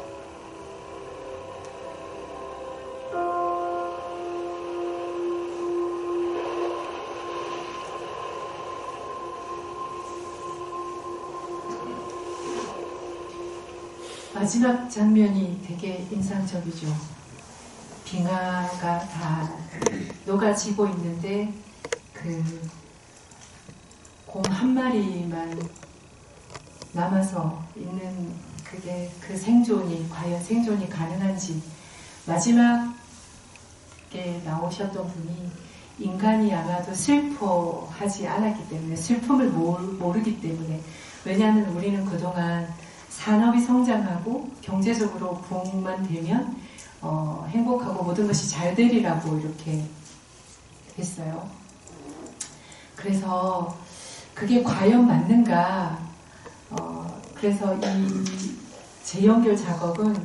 A: 마지막 장면이 되게 인상적이죠. 빙하가 다 녹아지고 있는데 그 곰 한 마리만 남아서 있는 그게 그 생존이 과연 생존이 가능한지 마지막에 나오셨던 분이 인간이 아마도 슬퍼하지 않았기 때문에 슬픔을 모르기 때문에 왜냐하면 우리는 그동안 산업이 성장하고 경제적으로 부흥만 되면 행복하고 모든 것이 잘 되리라고 이렇게 했어요. 그래서 그게 과연 맞는가? 그래서 이 재연결 작업은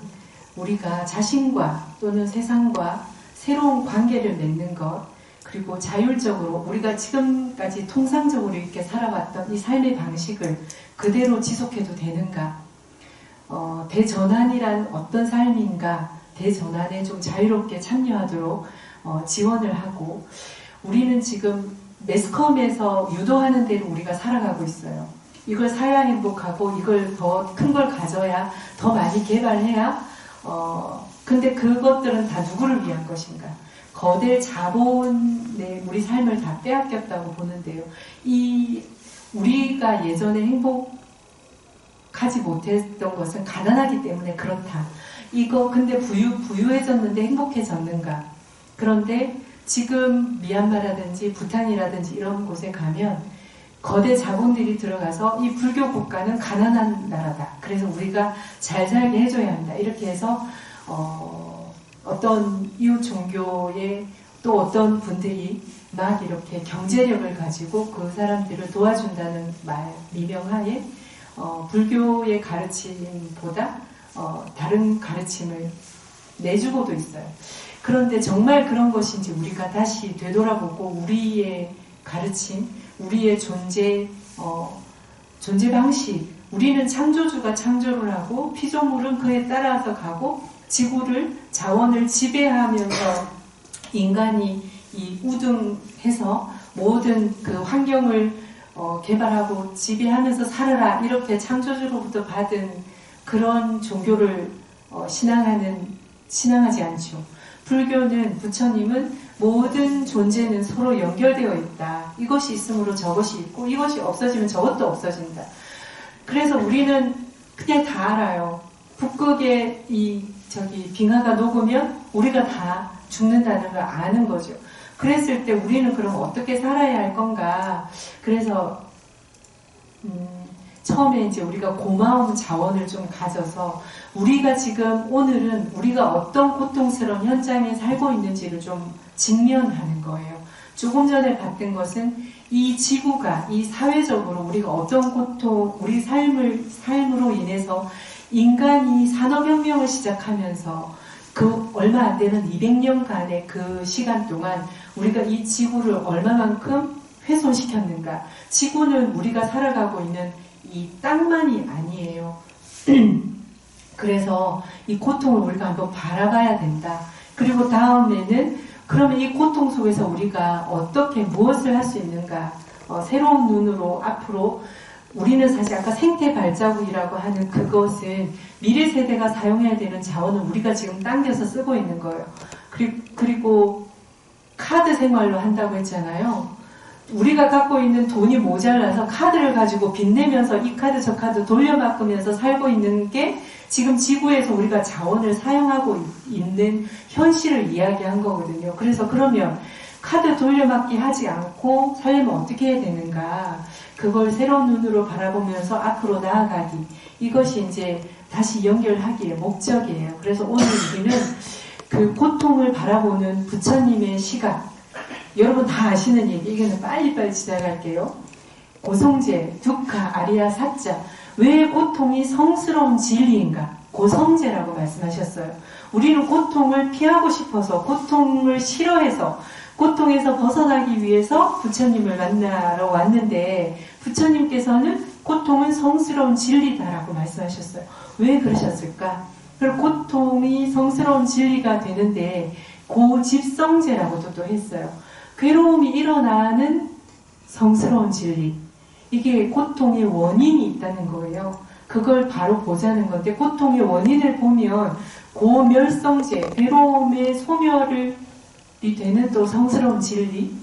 A: 우리가 자신과 또는 세상과 새로운 관계를 맺는 것, 그리고 자율적으로 우리가 지금까지 통상적으로 이렇게 살아왔던 이 삶의 방식을 그대로 지속해도 되는가? 대전환이란 어떤 삶인가? 대전환에 좀 자유롭게 참여하도록 지원을 하고 우리는 지금 매스컴에서 유도하는 대로 우리가 살아가고 있어요. 이걸 사야 행복하고 이걸 더 큰 걸 가져야 더 많이 개발해야 근데 그것들은 다 누구를 위한 것인가? 거대 자본의 우리 삶을 다 빼앗겼다고 보는데요. 우리가 예전에 행복하지 못했던 것은 가난하기 때문에 그렇다. 근데 부유해졌는데 행복해졌는가? 그런데 지금 미얀마라든지 부탄이라든지 이런 곳에 가면 거대 자본들이 들어가서 이 불교 국가는 가난한 나라다. 그래서 우리가 잘 살게 해줘야 한다. 이렇게 해서 어떤 이웃 종교의 또 어떤 분들이 막 이렇게 경제력을 가지고 그 사람들을 도와준다는 미명하에 불교의 가르침보다 다른 가르침을 내주고도 있어요. 그런데 정말 그런 것인지 우리가 다시 되돌아보고 우리의 가르침, 우리의 존재 방식, 우리는 창조주가 창조를 하고 피조물은 그에 따라서 가고 지구를 자원을 지배하면서 인간이 이 우등해서 모든 그 환경을 개발하고 지배하면서 살아라 이렇게 창조주로부터 받은 그런 종교를 신앙하지 않죠. 불교는 부처님은 모든 존재는 서로 연결되어 있다. 이것이 있으므로 저것이 있고 이것이 없어지면 저것도 없어진다. 그래서 우리는 그냥 다 알아요. 북극에 빙하가 녹으면 우리가 다 죽는다는 걸 아는 거죠. 그랬을 때 우리는 그럼 어떻게 살아야 할 건가? 그래서 처음에 이제 우리가 고마운 자원을 좀 가져서 우리가 지금 오늘은 우리가 어떤 고통스러운 현장에 살고 있는지를 좀 직면하는 거예요. 조금 전에 봤던 것은 이 지구가 이 사회적으로 우리가 어떤 고통, 우리 삶으로 인해서 인간이 산업혁명을 시작하면서 그 얼마 안 되는 200년간의 그 시간 동안 우리가 이 지구를 얼마만큼 훼손시켰는가. 지구는 우리가 살아가고 있는 이 땅만이 아니에요. 그래서 이 고통을 우리가 한번 바라봐야 된다. 그리고 다음에는 그러면 이 고통 속에서 우리가 어떻게 무엇을 할 수 있는가. 새로운 눈으로 앞으로 우리는 사실 아까 생태 발자국이라고 하는 그것은 미래 세대가 사용해야 되는 자원을 우리가 지금 당겨서 쓰고 있는 거예요. 그리고 카드 생활로 한다고 했잖아요. 우리가 갖고 있는 돈이 모자라서 카드를 가지고 빚내면서 이 카드 저 카드 돌려바꾸면서 살고 있는 게 지금 지구에서 우리가 자원을 사용하고 있는 현실을 이야기한 거거든요. 그래서 그러면 카드 돌려막기 하지 않고 살려면 어떻게 해야 되는가? 그걸 새로운 눈으로 바라보면서 앞으로 나아가기. 이것이 이제 다시 연결하기의 목적이에요. 그래서 오늘 우리는 그 고통을 바라보는 부처님의 시각. 여러분 다 아시는 얘기, 이거는 빨리빨리 지나갈게요. 고성제, 두카, 아리야, 사자. 왜 고통이 성스러운 진리인가? 고성제라고 말씀하셨어요. 우리는 고통을 피하고 싶어서, 고통을 싫어해서, 고통에서 벗어나기 위해서 부처님을 만나러 왔는데, 부처님께서는 고통은 성스러운 진리다라고 말씀하셨어요. 왜 그러셨을까? 그리고 고통이 성스러운 진리가 되는데, 고집성제라고도 또 했어요. 괴로움이 일어나는 성스러운 진리. 이게 고통의 원인이 있다는 거예요. 그걸 바로 보자는 건데, 고통의 원인을 보면 고멸성제, 괴로움의 소멸이 되는 또 성스러운 진리,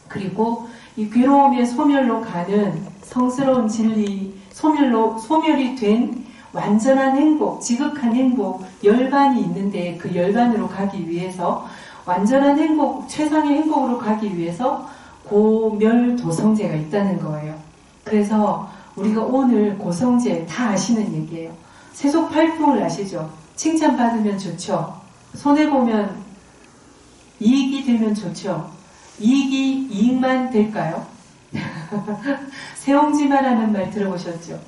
A: 그리고 이 괴로움의 소멸로 가는 성스러운 진리, 소멸이 된 완전한 행복, 지극한 행복, 열반이 있는데 그 열반으로 가기 위해서, 완전한 행복, 최상의 행복으로 가기 위해서 고멸도성제가 있다는 거예요. 그래서 우리가 오늘 고성제 다 아시는 얘기예요. 세속팔풍을 아시죠? 칭찬받으면 좋죠. 손해보면 이익이 되면 좋죠. 이익만 될까요? 세옹지마라는 말 들어보셨죠?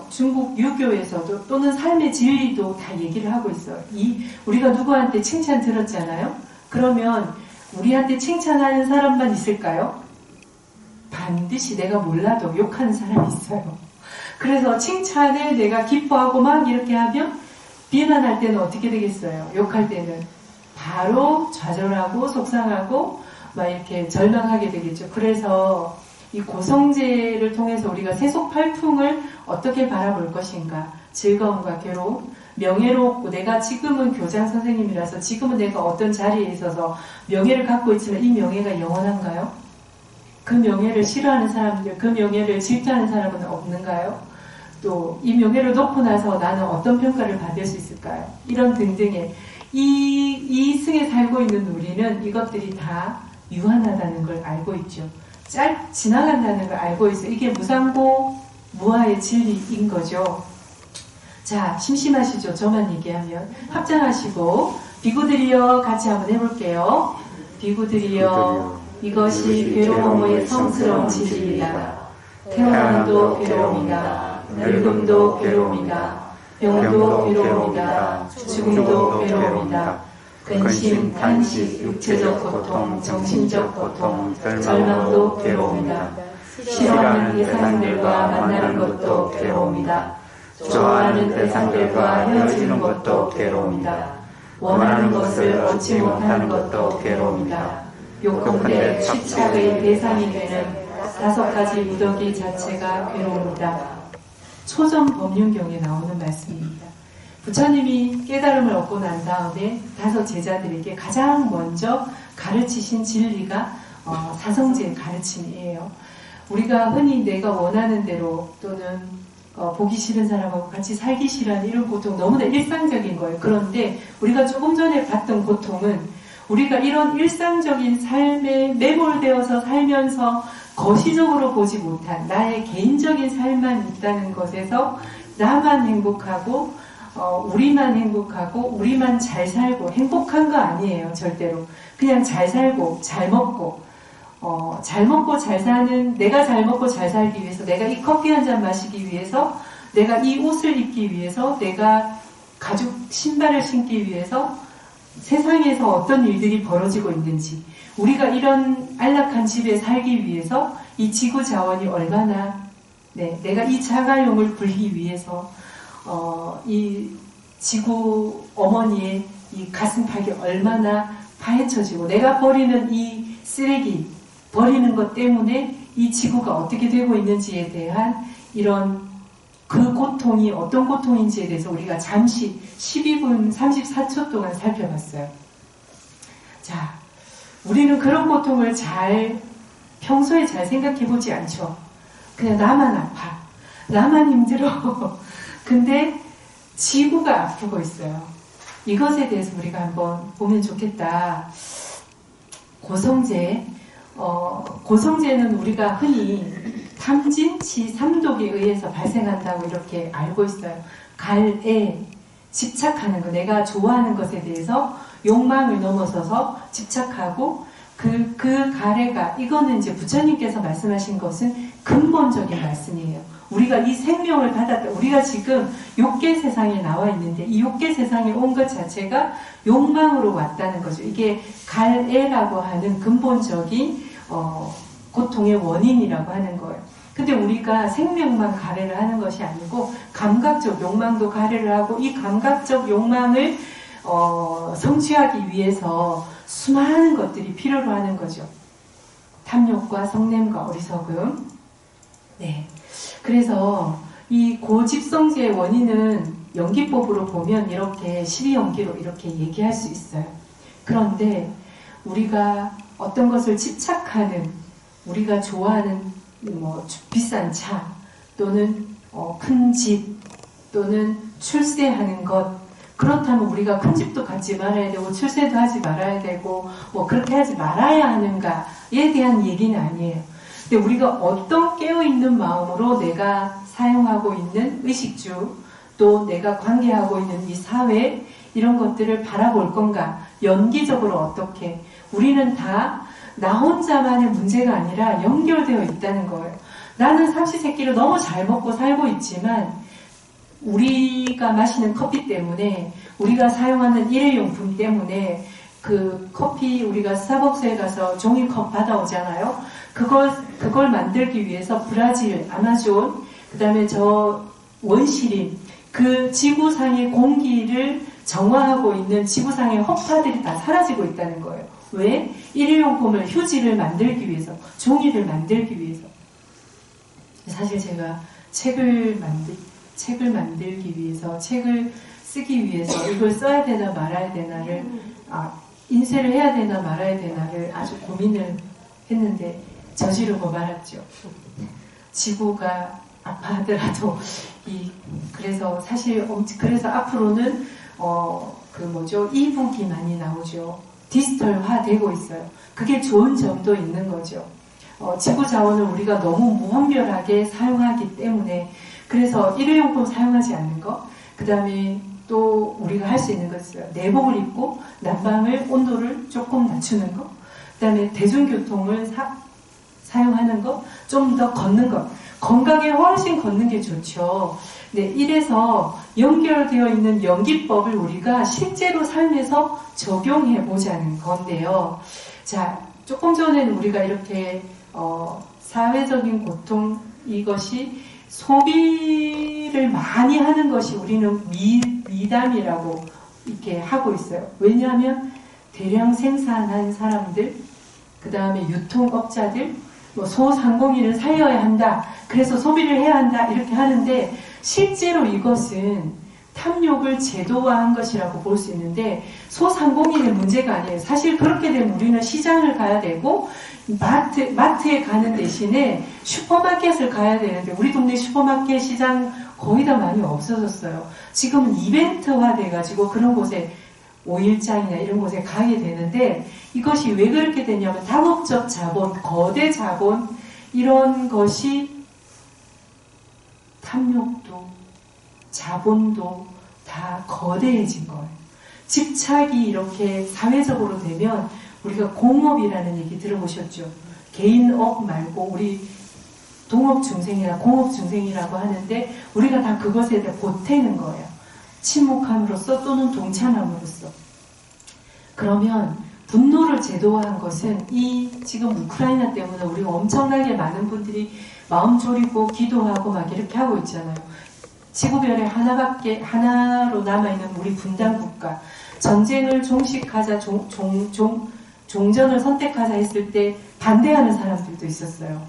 A: 중국 유교에서도 또는 삶의 진리도 다 얘기를 하고 있어요. 우리가 누구한테 칭찬 들었잖아요? 그러면 우리한테 칭찬하는 사람만 있을까요? 반드시 내가 몰라도 욕하는 사람이 있어요. 그래서 칭찬을 내가 기뻐하고 막 이렇게 하면 비난할 때는 어떻게 되겠어요? 욕할 때는 바로 좌절하고 속상하고 막 이렇게 절망하게 되겠죠. 그래서 이 고성제를 통해서 우리가 세속팔풍을 어떻게 바라볼 것인가, 즐거움과 괴로움, 명예롭고, 내가 지금은 교장 선생님이라서 지금은 내가 어떤 자리에 있어서 명예를 갖고 있지만 이 명예가 영원한가요? 그 명예를 싫어하는 사람들, 그 명예를 질투하는 사람은 없는가요? 또 이 명예를 놓고 나서 나는 어떤 평가를 받을 수 있을까요? 이런 등등의 이 승에 살고 있는 우리는 이것들이 다 유한하다는 걸 알고 있죠. 지나간다는 걸 알고 있어요. 이게 무상고 무아의 진리인 거죠. 자, 심심하시죠? 저만 얘기하면. 합장하시고 비구들이여 같이 한번 해볼게요. 비구들이여 이것이 괴로움의 성스러운 진리이다. 태어남도 괴로움이다. 늙음도 괴로움이다. 병도 괴로움이다. 죽음도 괴로움이다. 근심, 탄식, 육체적 고통, 정신적 고통, 절망도 괴로움이다. 싫어하는 대상들과 만나는 것도 괴로움이다. 좋아하는 대상들과 헤어지는 것도 괴로움이다. 원하는 것을 얻지 못하는 것도 괴로움이다. 요컨대 취착의 대상이 되는 5가지 무더기 자체가 괴로움이다. 초전 법륜경에 나오는 말씀입니다. 부처님이 깨달음을 얻고 난 다음에 5 제자들에게 가장 먼저 가르치신 진리가 사성제의 가르침이에요. 우리가 흔히 내가 원하는 대로 또는 보기 싫은 사람하고 같이 살기 싫어하는 이런 고통 너무나 일상적인 거예요. 그런데 우리가 조금 전에 봤던 고통은 우리가 이런 일상적인 삶에 매몰되어서 살면서 거시적으로 보지 못한 나의 개인적인 삶만 있다는 것에서 나만 행복하고 우리만 행복하고 우리만 잘 살고 행복한 거 아니에요. 절대로. 그냥 잘 살고 잘 먹고 잘 먹고 잘 사는, 내가 잘 먹고 잘 살기 위해서, 내가 이 커피 한 잔 마시기 위해서, 내가 이 옷을 입기 위해서, 내가 가죽 신발을 신기 위해서 세상에서 어떤 일들이 벌어지고 있는지, 우리가 이런 안락한 집에 살기 위해서 이 지구 자원이 얼마나, 내가 이 자가용을 불기 위해서 이 지구 어머니의 이 가슴팍이 얼마나 파헤쳐지고, 내가 버리는 이 쓰레기 버리는 것 때문에 이 지구가 어떻게 되고 있는지에 대한 이런 그 고통이 어떤 고통인지에 대해서 우리가 잠시 12분 34초 동안 살펴봤어요. 자, 우리는 그런 고통을 평소에 잘 생각해 보지 않죠. 그냥 나만 아파. 나만 힘들어. 근데 지구가 아프고 있어요. 이것에 대해서 우리가 한번 보면 좋겠다. 고성제는 우리가 흔히 탐진치 삼독에 의해서 발생한다고 이렇게 알고 있어요. 갈에 집착하는 거, 내가 좋아하는 것에 대해서 욕망을 넘어서서 집착하고 그 가래가, 이거는 이제 부처님께서 말씀하신 것은 근본적인 말씀이에요. 우리가 이 생명을 받았다. 우리가 지금 욕계 세상에 나와 있는데 이 욕계 세상에 온 것 자체가 욕망으로 왔다는 거죠. 이게 갈애라고 하는 근본적인 고통의 원인이라고 하는 거예요. 근데 우리가 생명만 가래를 하는 것이 아니고 감각적 욕망도 가래를 하고, 이 감각적 욕망을 성취하기 위해서 수많은 것들이 필요로 하는 거죠. 탐욕과 성냄과 어리석음. 네. 그래서 이 고집성지의 원인은 연기법으로 보면 이렇게 12연기로 이렇게 얘기할 수 있어요. 그런데 우리가 어떤 것을 집착하는, 우리가 좋아하는 뭐 비싼 차 또는 큰 집 또는 출세하는 것, 그렇다면 우리가 큰 집도 갖지 말아야 되고 출세도 하지 말아야 되고 뭐 그렇게 하지 말아야 하는가에 대한 얘기는 아니에요. 근데 우리가 어떤 깨어있는 마음으로 내가 사용하고 있는 의식주, 또 내가 관계하고 있는 이 사회, 이런 것들을 바라볼 건가, 연기적으로 어떻게, 우리는 다 나 혼자만의 문제가 아니라 연결되어 있다는 거예요. 나는 삼시세끼를 너무 잘 먹고 살고 있지만 우리가 마시는 커피 때문에, 우리가 사용하는 일회용품 때문에, 그 커피 우리가 스타벅스에 가서 종이컵 받아오잖아요. 그걸 만들기 위해서 브라질, 아마존, 그 다음에 저 원시림, 그 지구상의 공기를 정화하고 있는 지구상의 허파들이 다 사라지고 있다는 거예요. 왜? 일회용품을, 휴지를 만들기 위해서, 종이를 만들기 위해서. 사실 제가 책을 만들기 위해서, 책을 쓰기 위해서 이걸 써야 되나 말아야 되나를, 인쇄를 해야 되나 말아야 되나를 아주 고민을 했는데 저지르고 말았죠. 지구가 아파하더라도 그래서 사실 그래서 앞으로는 이북이 많이 나오죠. 디지털화 되고 있어요. 그게 좋은 점도 있는 거죠. 지구 자원을 우리가 너무 무분별하게 사용하기 때문에, 그래서 일회용품 사용하지 않는 거, 그 다음에 또 우리가 할 수 있는 거 있어요. 내복을 입고 난방을, 온도를 조금 낮추는 거, 그 다음에 대중교통을 사용하는 거, 좀 더 걷는 거, 건강에 훨씬 걷는 게 좋죠. 네, 이래서 연결되어 있는 연기법을 우리가 실제로 삶에서 적용해 보자는 건데요. 자, 조금 전에는 우리가 이렇게 사회적인 고통, 이것이 소비를 많이 하는 것이 우리는 미담이라고 이렇게 하고 있어요. 왜냐하면 대량 생산한 사람들, 그 다음에 유통업자들, 소상공인을 살려야 한다, 그래서 소비를 해야 한다, 이렇게 하는데 실제로 이것은 탐욕을 제도화한 것이라고 볼 수 있는데 소상공인의 문제가 아니에요. 사실 그렇게 되면 우리는 시장을 가야 되고 마트에 가는 대신에 슈퍼마켓을 가야 되는데 우리 동네 슈퍼마켓 시장 거의 다 많이 없어졌어요. 지금은 이벤트화 돼가지고 그런 곳에 5일장이나 이런 곳에 가게 되는데, 이것이 왜 그렇게 되냐면 다목적 자본, 거대 자본, 이런 것이 탐욕도 자본도 다 거대해진 거예요. 집착이 이렇게 사회적으로 되면, 우리가 공업이라는 얘기 들어보셨죠? 개인업 말고 우리 동업중생이나 공업중생이라고 하는데 우리가 다 그것에 대해 보태는 거예요. 침묵함으로써 또는 동참함으로써. 그러면 분노를 제도화한 것은 지금 우크라이나 때문에 우리가 엄청나게 많은 분들이 마음 졸이고 기도하고 막 이렇게 하고 있잖아요. 지구별에 하나로 남아있는 우리 분단 국가, 전쟁을 종식하자, 종전을 선택하자 했을 때 반대하는 사람들도 있었어요.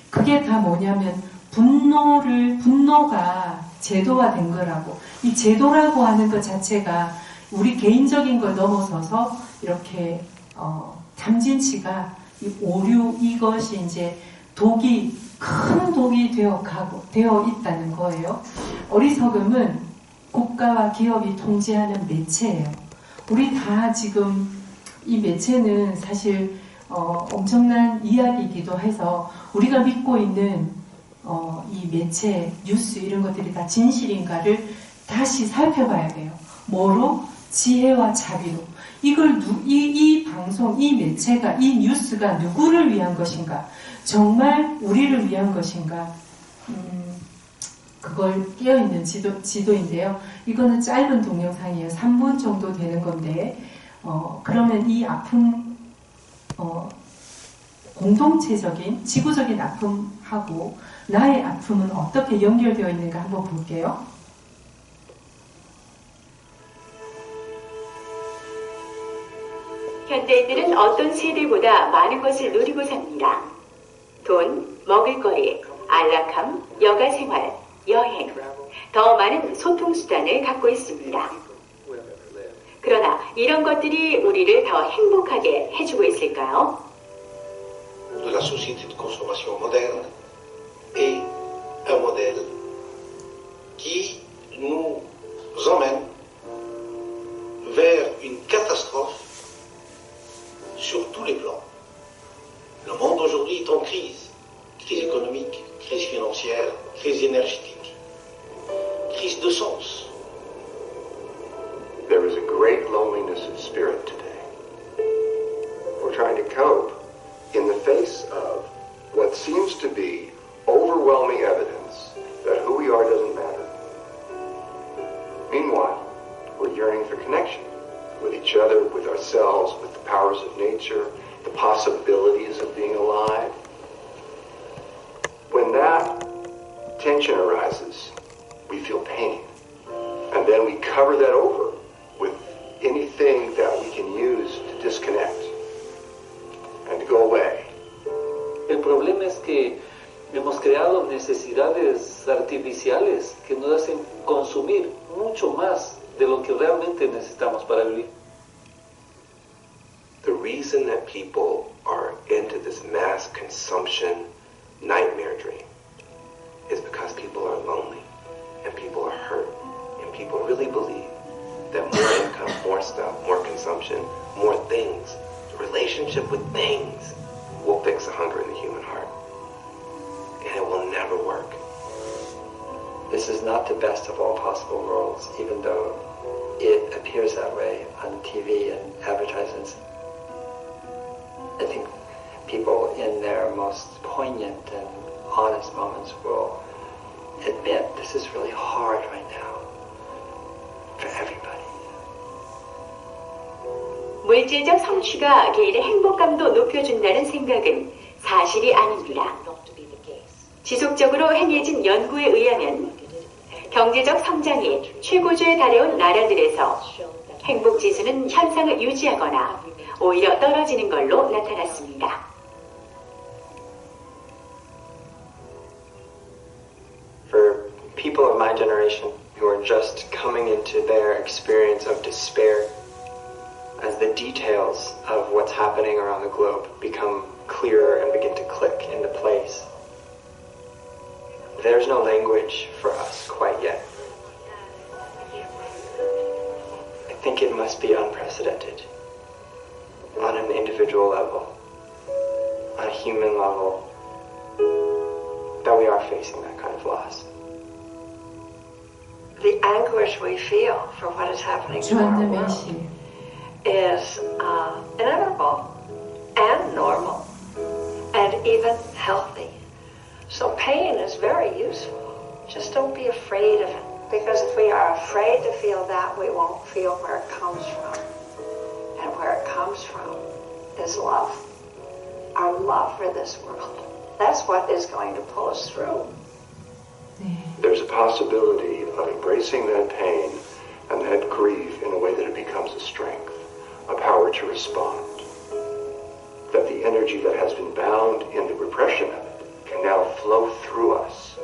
A: 그게 다 뭐냐면 분노가 제도화된 거라고. 이 제도라고 하는 것 자체가 우리 개인적인 걸 넘어서서 이렇게 탐진치가 이 오류, 이것이 이제 큰 독이 되어 있다는 거예요. 어리석음은 국가와 기업이 통제하는 매체예요. 우리 다 지금 이 매체는 사실 엄청난 이야기이기도 해서 우리가 믿고 있는 이 매체, 뉴스 이런 것들이 다 진실인가를 다시 살펴봐야 돼요. 뭐로? 지혜와 자비로. 이 방송, 이 매체가, 이 뉴스가 누구를 위한 것인가? 정말 우리를 위한 것인가? 그걸 깨어있는 지도인데요. 이거는 짧은 동영상이에요. 3분 정도 되는 건데, 그러면 이 아픔, 공동체적인, 지구적인 아픔하고 나의 아픔은 어떻게 연결되어 있는가 한번 볼게요.
D: 현대인들은 어떤 세대보다 많은 것을 누리고 삽니다. 돈, 먹을거리, 안락함, 여가생활, 여행, 더 많은 소통수단을 갖고 있습니다. 그러나 이런 것들이 우리를 더 행복하게 해주고 있을까요?
F: De la société de consommation moderne est un modèle qui nous emmène vers une catastrophe sur tous les plans. Le monde aujourd'hui est en crise. Crise économique, crise financière, crise énergétique, crise de sens.
H: There is a great loneliness of spirit today. We're trying to cope in the face of what seems to be overwhelming evidence that who we are doesn't matter. Meanwhile, we're yearning for connection with each other, with ourselves, with the powers of nature, the possibilities of being alive. When that tension arises, we feel pain. And then we cover that over with anything that we can use to disconnect and to go away.
O: El problema es que hemos creado necesidades artificiales que nos hacen consumir mucho más de lo que realmente necesitamos para vivir.
E: The reason that people are into this mass consumption nightmare dream is because people are lonely and people are hurt and people really believe that more income, more stuff, more consumption, more things, the relationship with things will fix the hunger in the human heart. And it will never work.
G: This is not the best of all possible worlds, even though it appears that way on TV and advertisements. I think people in their most poignant and honest moments will admit this is really hard right now for everybody.
D: 물질적 성취가 개인의 행복감도 높여준다는 생각은 사실이 아닙니다. 지속적으로 행해진 연구에 의하면 경제적 성장이 최고조에 달해온 나라들에서 행복 지수는 현상을 유지하거나 오히려 떨어지는 걸로 나타났습니다.
K: For people of my generation who are just coming into their experience of despair, as the details of what's happening around the globe become clearer and begin to click into place, there's no language for us quite yet. I think it must be unprecedented on an individual level, on a human level, that we are facing that kind of loss.
J: The anguish we feel for what is happening to our world is inevitable and normal and even healthy. So pain is very useful. Just don't be afraid of it. Because if we are afraid to feel that, we won't feel where it comes from. And where it comes from is love. Our love for this world. That's what is going to pull us through.
H: There's a possibility of embracing that pain and that grief in a way that it becomes a strength, a power to respond. That the energy that has been bound in the repression of it can now flow through us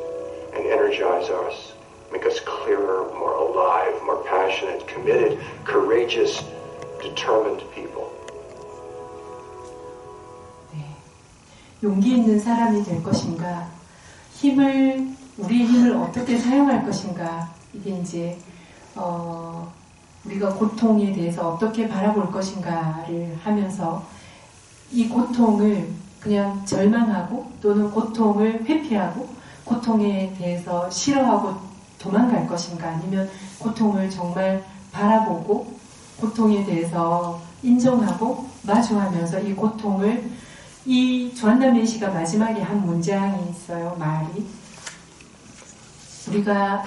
H: and energize us, make us clearer, more alive, more passionate, committed, courageous, determined people.
A: 용기 있는 사람이 될 것인가, 우리의 힘을 어떻게 사용할 것인가, 이게 이제 우리가 고통에 대해서 어떻게 바라볼 것인가를 하면서 이 고통을 그냥 절망하고 또는 고통을 회피하고 고통에 대해서 싫어하고 도망갈 것인가, 아니면 고통을 정말 바라보고 고통에 대해서 인정하고 마주하면서 이 고통을, 이 조한남 씨가 마지막에 한 문장이 있어요. 말이, 우리가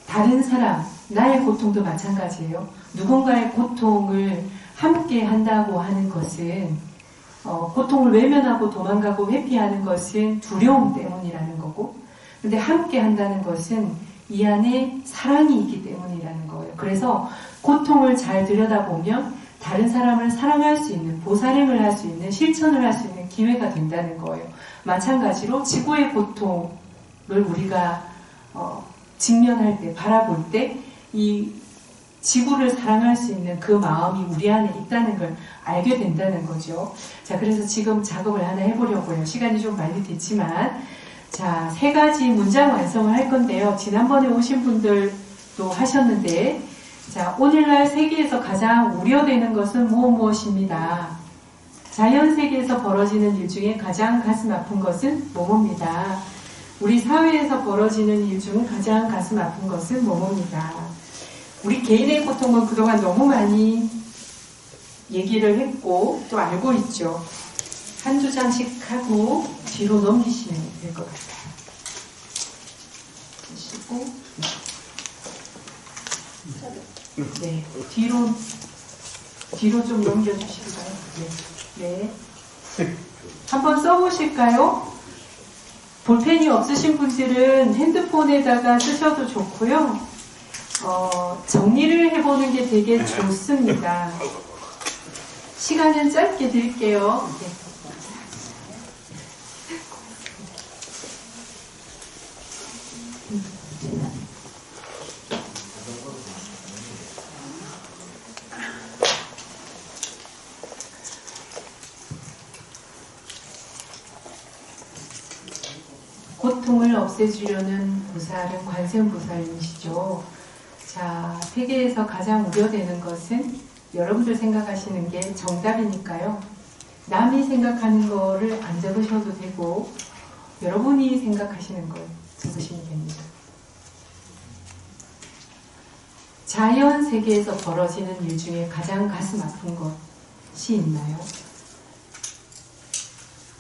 A: 다른 사람, 나의 고통도 마찬가지예요. 누군가의 고통을 함께 한다고 하는 것은 고통을 외면하고 도망가고 회피하는 것은 두려움 때문이라는 거고, 근데 함께 한다는 것은 이 안에 사랑이 있기 때문이라는 거예요. 그래서 고통을 잘 들여다보면 다른 사람을 사랑할 수 있는, 보살행을 할 수 있는, 실천을 할 수 있는 기회가 된다는 거예요. 마찬가지로 지구의 고통을 우리가 직면할 때, 바라볼 때 이 지구를 사랑할 수 있는 그 마음이 우리 안에 있다는 걸 알게 된다는 거죠. 자, 그래서 지금 작업을 하나 해보려고요. 시간이 좀 많이 됐지만, 자, 3가지 문장 완성을 할 건데요. 지난번에 오신 분들도 하셨는데, 자, 오늘날 세계에서 가장 우려되는 것은 무엇입니다. 자연 세계에서 벌어지는 일 중에 가장 가슴 아픈 것은 뭐뭐입니다. 우리 사회에서 벌어지는 일 중 가장 가슴 아픈 것은 뭐뭐입니다. 우리 개인의 고통은 그동안 너무 많이 얘기를 했고 또 알고 있죠. 한두 장씩 하고 뒤로 넘기시면 될 것 같아요. 하시고 네, 뒤로 좀 넘겨주실까요? 네. 한번 써보실까요? 볼펜이 없으신 분들은 핸드폰에다가 쓰셔도 좋고요. 정리를 해보는 게 되게 좋습니다. 시간은 짧게 드릴게요. 네. 고통을 없애주려는 보살은 관세음보살님이시죠. 자, 세계에서 가장 우려되는 것은 여러분들 생각하시는 게 정답이니까요. 남이 생각하는 거를 안 적으셔도 되고 여러분이 생각하시는 걸 적으시면 됩니다. 자연 세계에서 벌어지는 일 중에 가장 가슴 아픈 것이 있나요?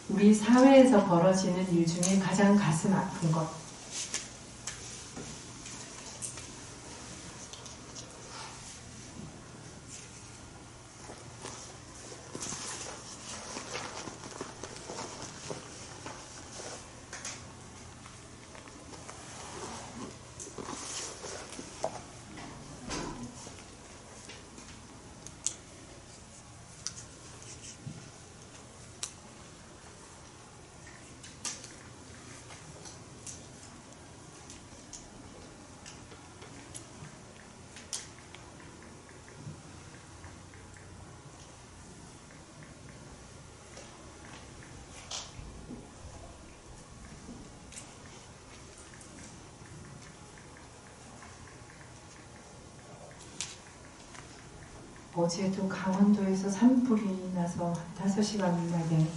A: 우리 사회에서 벌어지는 일 중에 가장 가슴 아픈 것. 어제도 강원도에서 산불이 나서 5시간 만에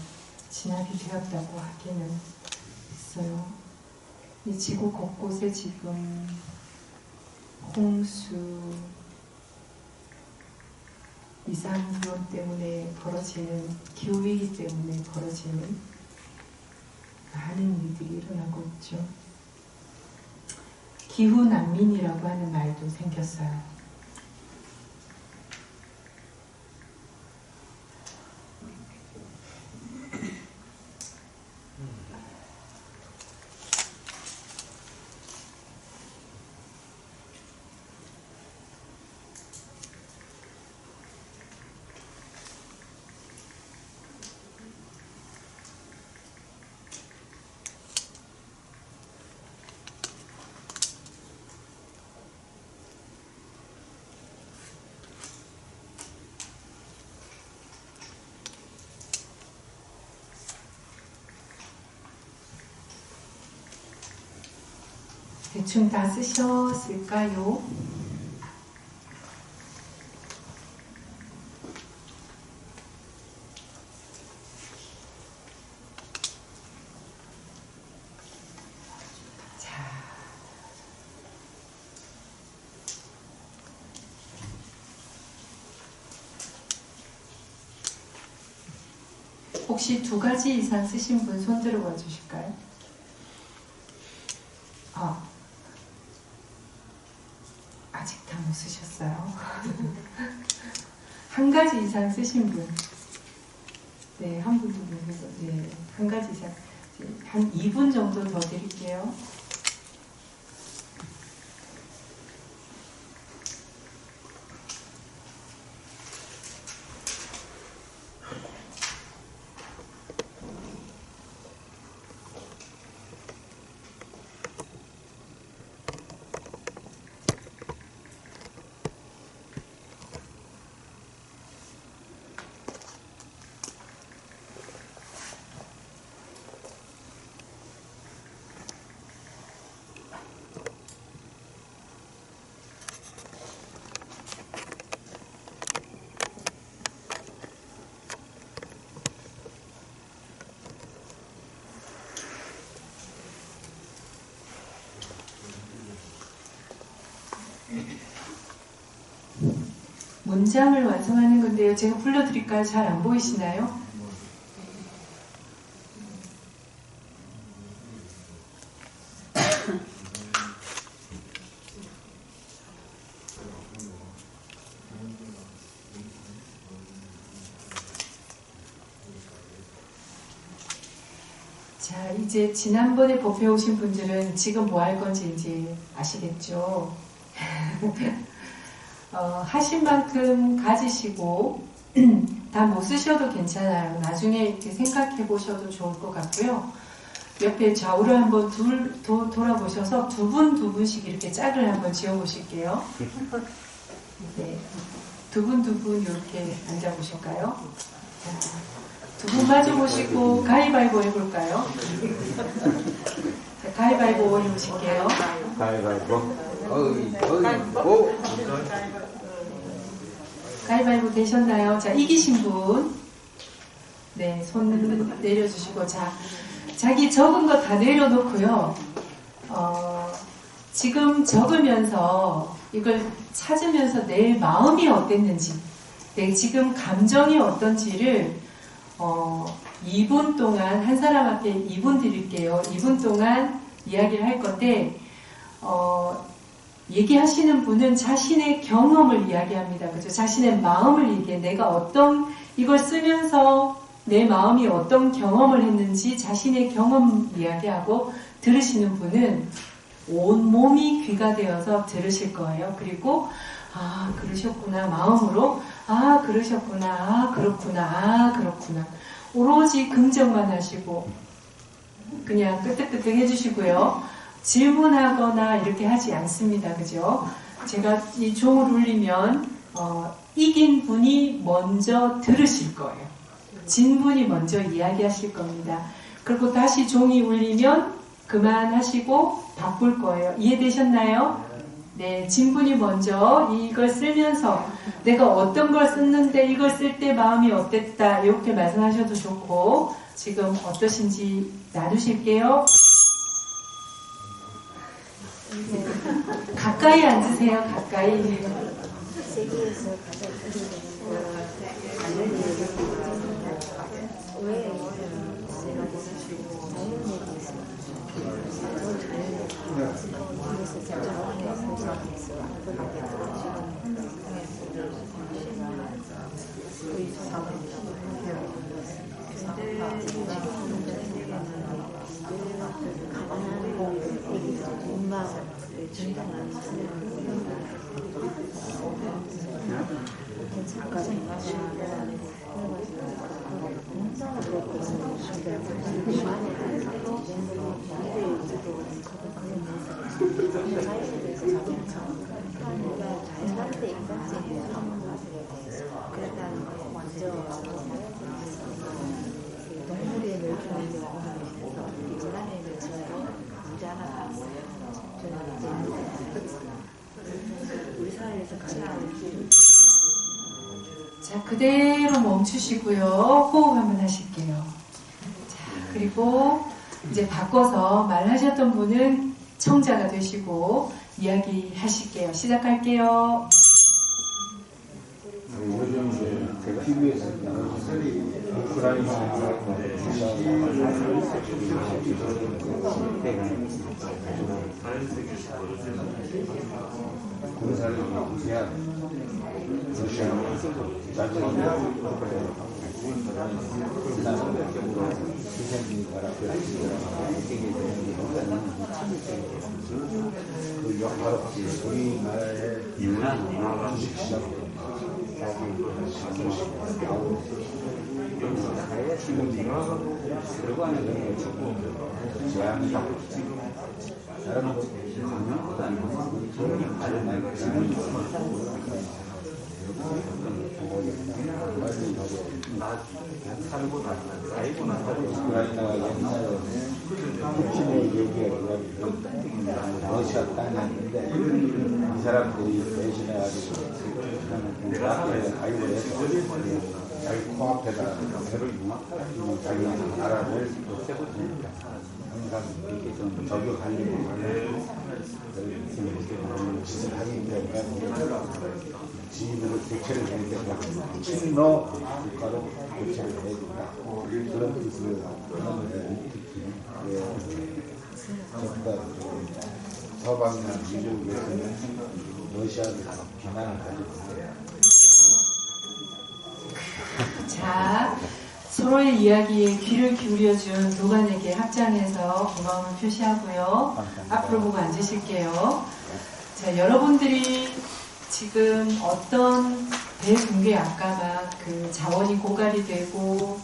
A: 진압이 되었다고 하기는 했어요. 이 지구 곳곳에 지금 홍수, 이상기온 때문에 벌어지는, 기후위기 때문에 벌어지는 많은 일들이 일어나고 있죠. 기후난민이라고 하는 말도 생겼어요. 대충 다 쓰셨을까요? 자, 혹시 2가지 이상 쓰신 분 손 들어봐 주실까요? 아직 다 못 쓰셨어요. 1가지 이상 쓰신 분. 네, 한 분도 모르겠어. 네, 1가지 이상. 한 2분 정도 더 드릴게요. 문장을 완성하는 건데요. 제가 불러드릴까요? 잘 안 보이시나요? 자, 이제 지난번에 법회 오신 분들은 지금 뭐 할 건지 이제 아시겠죠? 하신 만큼 가지시고 다 못 쓰셔도 괜찮아요. 나중에 이렇게 생각해 보셔도 좋을 것 같고요. 옆에 좌우로 한번 돌아보셔서 두 분씩 이렇게 짝을 한번 지어 보실게요. 네. 두 분 이렇게 앉아 보실까요? 두 분 마주 보시고 가위바위보 해볼까요? 자, 가위바위보 해보실게요.
P: 가위바위보.
A: 가위바위보 되셨나요? 자, 이기신 분. 네, 손 내려주시고. 자, 자기 적은 거 다 내려놓고요. 지금 적으면서 이걸 찾으면서 내 마음이 어땠는지, 내 지금 감정이 어떤지를 2분 동안, 한 사람 앞에 2분 드릴게요. 2분 동안 이야기를 할 건데, 얘기하시는 분은 자신의 경험을 이야기합니다. 그죠? 자신의 마음을 얘기해. 내가 이걸 쓰면서 내 마음이 어떤 경험을 했는지 자신의 경험 이야기하고, 들으시는 분은 온몸이 귀가 되어서 들으실 거예요. 그리고, 아, 그러셨구나. 마음으로, 아, 그러셨구나. 아, 그렇구나. 아, 그렇구나. 오로지 긍정만 하시고, 그냥 끄떡끄떡 해주시고요. 질문하거나 이렇게 하지 않습니다. 그죠? 제가 이 종을 울리면, 이긴 분이 먼저 들으실 거예요. 진 분이 먼저 이야기하실 겁니다. 그리고 다시 종이 울리면 그만하시고 바꿀 거예요. 이해되셨나요? 네, 진 분이 먼저 이걸 쓰면서 내가 어떤 걸 썼는데 이걸 쓸 때 마음이 어땠다 이렇게 말씀하셔도 좋고, 지금 어떠신지 나누실게요. 네. 가까이 앉으세요. 가까이. 자, 그대로 멈추시고요. 호흡 한번 하실게요. 자, 그리고 이제 바꿔서 말하셨던 분은 청자가 되시고 이야기 하실게요. 시작할게요.
P: 요즘 제가 TV에서 우크라이나 군사를 위한 러시아는 그 역할 없이 우리나라의 유난 주식시장 지금 들어가는 게 지금 제한이 다른 작년보다 돈이 많이 우크라이나가 옛날에 푸틴의 얘기가 러시아 땅이었는데 이 사람들이 대신해가지고 나토에 가입을 해서 자기 코앞에다 배를 융합하고 자기 나라를 세워주니까 항상 이렇게 이렇게 좀 저격하려고 짓을 하기 때문에 지휘부를 교체를 해야 된다. 친러 국가로 교체를 해야 된다. 그런 뜻을 하는 특히 서방이나 미국에서는 러시아를 비난을 하고 있어요.
A: 자, 서로의 이야기에 귀를 기울여준 두 분에게 합장해서 고마움을 표시하고요. 앞으로 보고 앉으실게요. 자, 여러분들이 지금 어떤 대붕괴 아까 막 그 자원이 고갈이 되고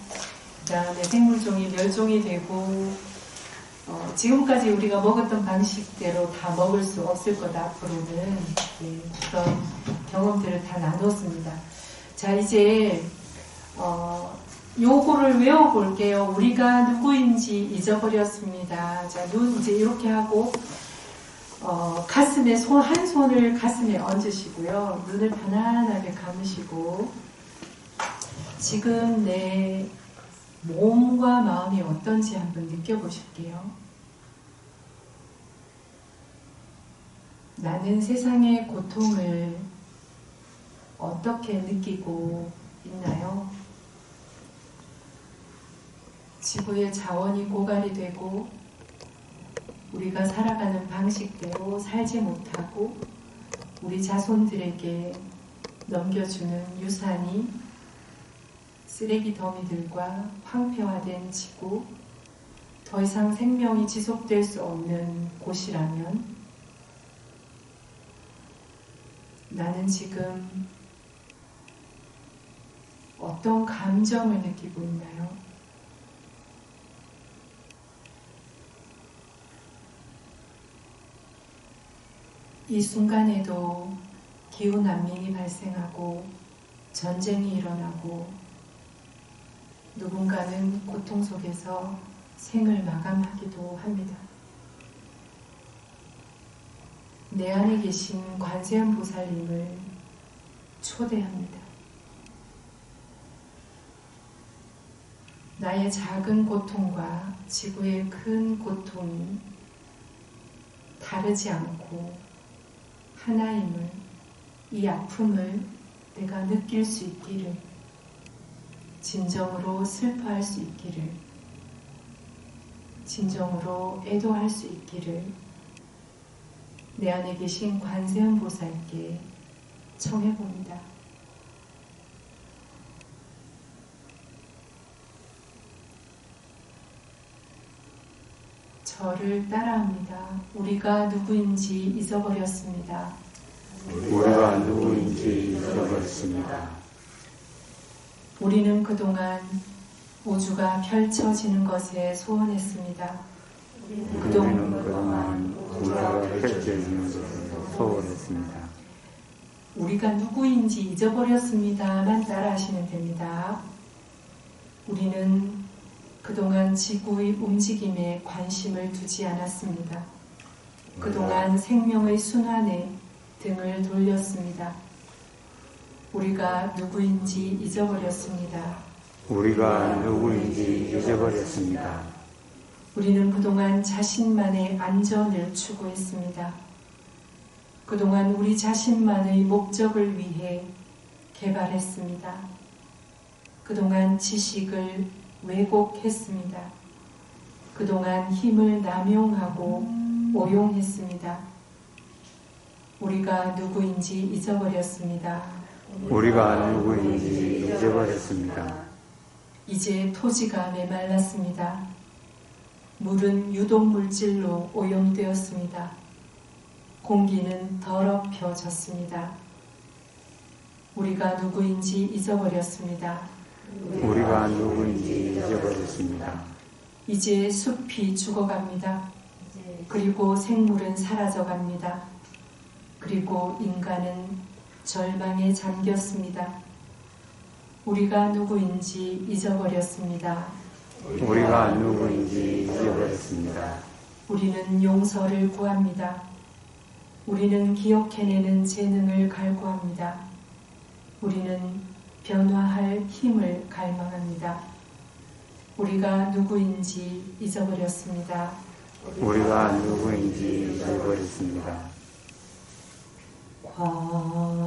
A: 그 다음에 생물종이 멸종이 되고 지금까지 우리가 먹었던 방식대로 다 먹을 수 없을 거다 앞으로는 그런 경험들을 다 나눴습니다. 자, 이제 요거를 외워볼게요. 우리가 누구인지 잊어버렸습니다. 자, 눈 이제 이렇게 하고 가슴에 한 손을 가슴에 얹으시고요. 눈을 편안하게 감으시고 지금 내 몸과 마음이 어떤지 한번 느껴보실게요. 나는 세상의 고통을 어떻게 느끼고 있나요? 지구의 자원이 고갈이 되고 우리가 살아가는 방식대로 살지 못하고 우리 자손들에게 넘겨주는 유산이 쓰레기 더미들과 황폐화된 지구, 더 이상 생명이 지속될 수 없는 곳이라면 나는 지금 어떤 감정을 느끼고 있나요? 이 순간에도 기후난민이 발생하고 전쟁이 일어나고 누군가는 고통 속에서 생을 마감하기도 합니다. 내 안에 계신 관세음 보살님을 초대합니다. 나의 작은 고통과 지구의 큰 고통이 다르지 않고 하나임을, 이 아픔을 내가 느낄 수 있기를, 진정으로 슬퍼할 수 있기를, 진정으로 애도할 수 있기를 내 안에 계신 관세음 보살께 청해봅니다. 저를 따라합니다. 우리가 누구인지 잊어버렸습니다.
P: 우리가 누구인지 잊어버렸습니다.
A: 우리는 그동안 우주가 펼쳐지는 것에 소원했습니다.
P: 그동안 우주가 펼쳐지는 것에 소원했습니다.
A: 우리가 누구인지 잊어버렸습니다만 따라하시면 됩니다. 우리는 그동안 지구의 움직임에 관심을 두지 않았습니다. 그동안 생명의 순환에 등을 돌렸습니다. 우리가 누구인지 잊어버렸습니다.
P: 우리가 누구인지 잊어버렸습니다.
A: 우리는 그동안 자신만의 안전을 추구했습니다. 그동안 우리 자신만의 목적을 위해 개발했습니다. 그동안 지식을 왜곡했습니다. 그동안 힘을 남용하고 오용했습니다. 우리가 누구인지 잊어버렸습니다.
P: 우리가 누구인지 잊어버렸습니다.
A: 이제 토지가 메말랐습니다. 물은 유독물질로 오염되었습니다. 공기는 더럽혀졌습니다. 우리가 누구인지 잊어버렸습니다.
P: 우리가 누구인지 잊어버렸습니다.
A: 이제 숲이 죽어갑니다. 그리고 생물은 사라져갑니다. 그리고 인간은 절망에 잠겼습니다. 우리가 누구인지 잊어버렸습니다.
P: 우리가 누구인지 잊어버렸습니다.
A: 우리는 용서를 구합니다. 우리는 기억해내는 재능을 갈구합니다. 우리는 변화할 힘을 갈망합니다. 우리가 누구인지 잊어버렸습니다.
P: 우리가 누구인지 잊어버렸습니다.
A: 관세음보살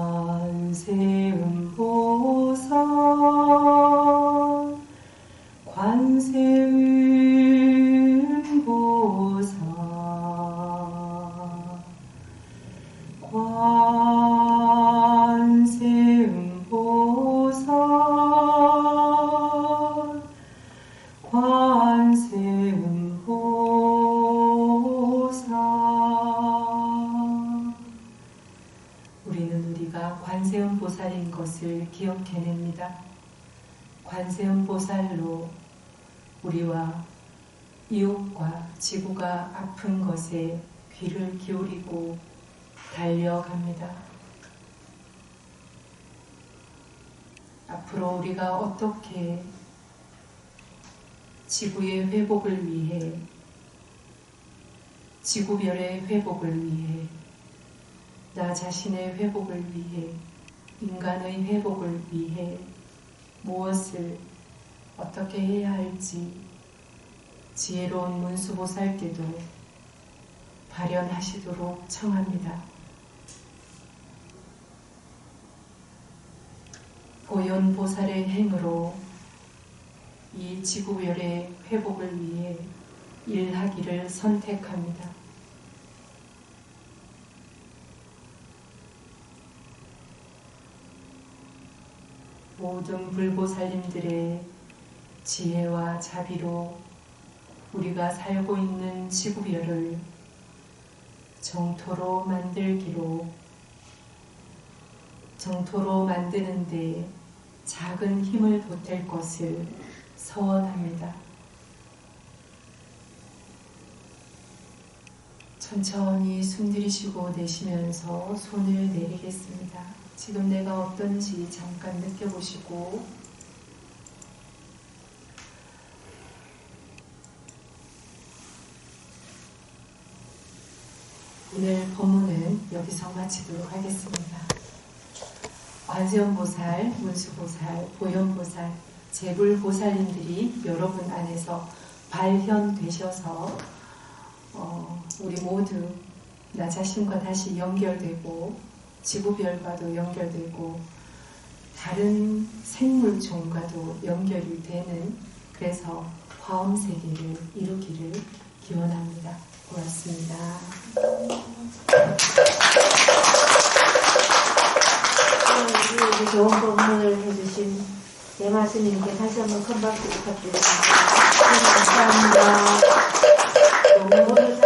A: 관세음보살 관세음보살 관세음보살 우리는 우리가 관세음보살인 것을 기억해냅니다. 관세음보살로 우리와 이웃과 지구가 아픈 것에 귀를 기울이고 달려갑니다. 앞으로 우리가 어떻게 지구의 회복을 위해, 지구별의 회복을 위해, 나 자신의 회복을 위해, 인간의 회복을 위해 무엇을 어떻게 해야 할지 지혜로운 문수보살께도 발현하시도록 청합니다. 보현보살의 행으로 이 지구별의 회복을 위해 일하기를 선택합니다. 모든 불보살님들의 지혜와 자비로 우리가 살고 있는 지구별을 정토로 만드는데 작은 힘을 보탤 것을 서원합니다. 천천히 숨 들이쉬고 내쉬면서 손을 내리겠습니다. 지금 내가 어떤지 잠깐 느껴보시고 오늘 법문은 여기서 마치도록 하겠습니다. 관세음보살, 문수보살, 보현보살, 재불보살님들이 여러분 안에서 발현되셔서 우리 모두 나 자신과 다시 연결되고 지구별과도 연결되고 다른 생물종과도 연결이 되는, 그래서 화엄세계를 이루기를 기원합니다. 고맙습니다.
Q: 우리 좋은 법문을 해주신 대마스님께 다시 한번 큰 박수 부탁드립니다. 감사합니다.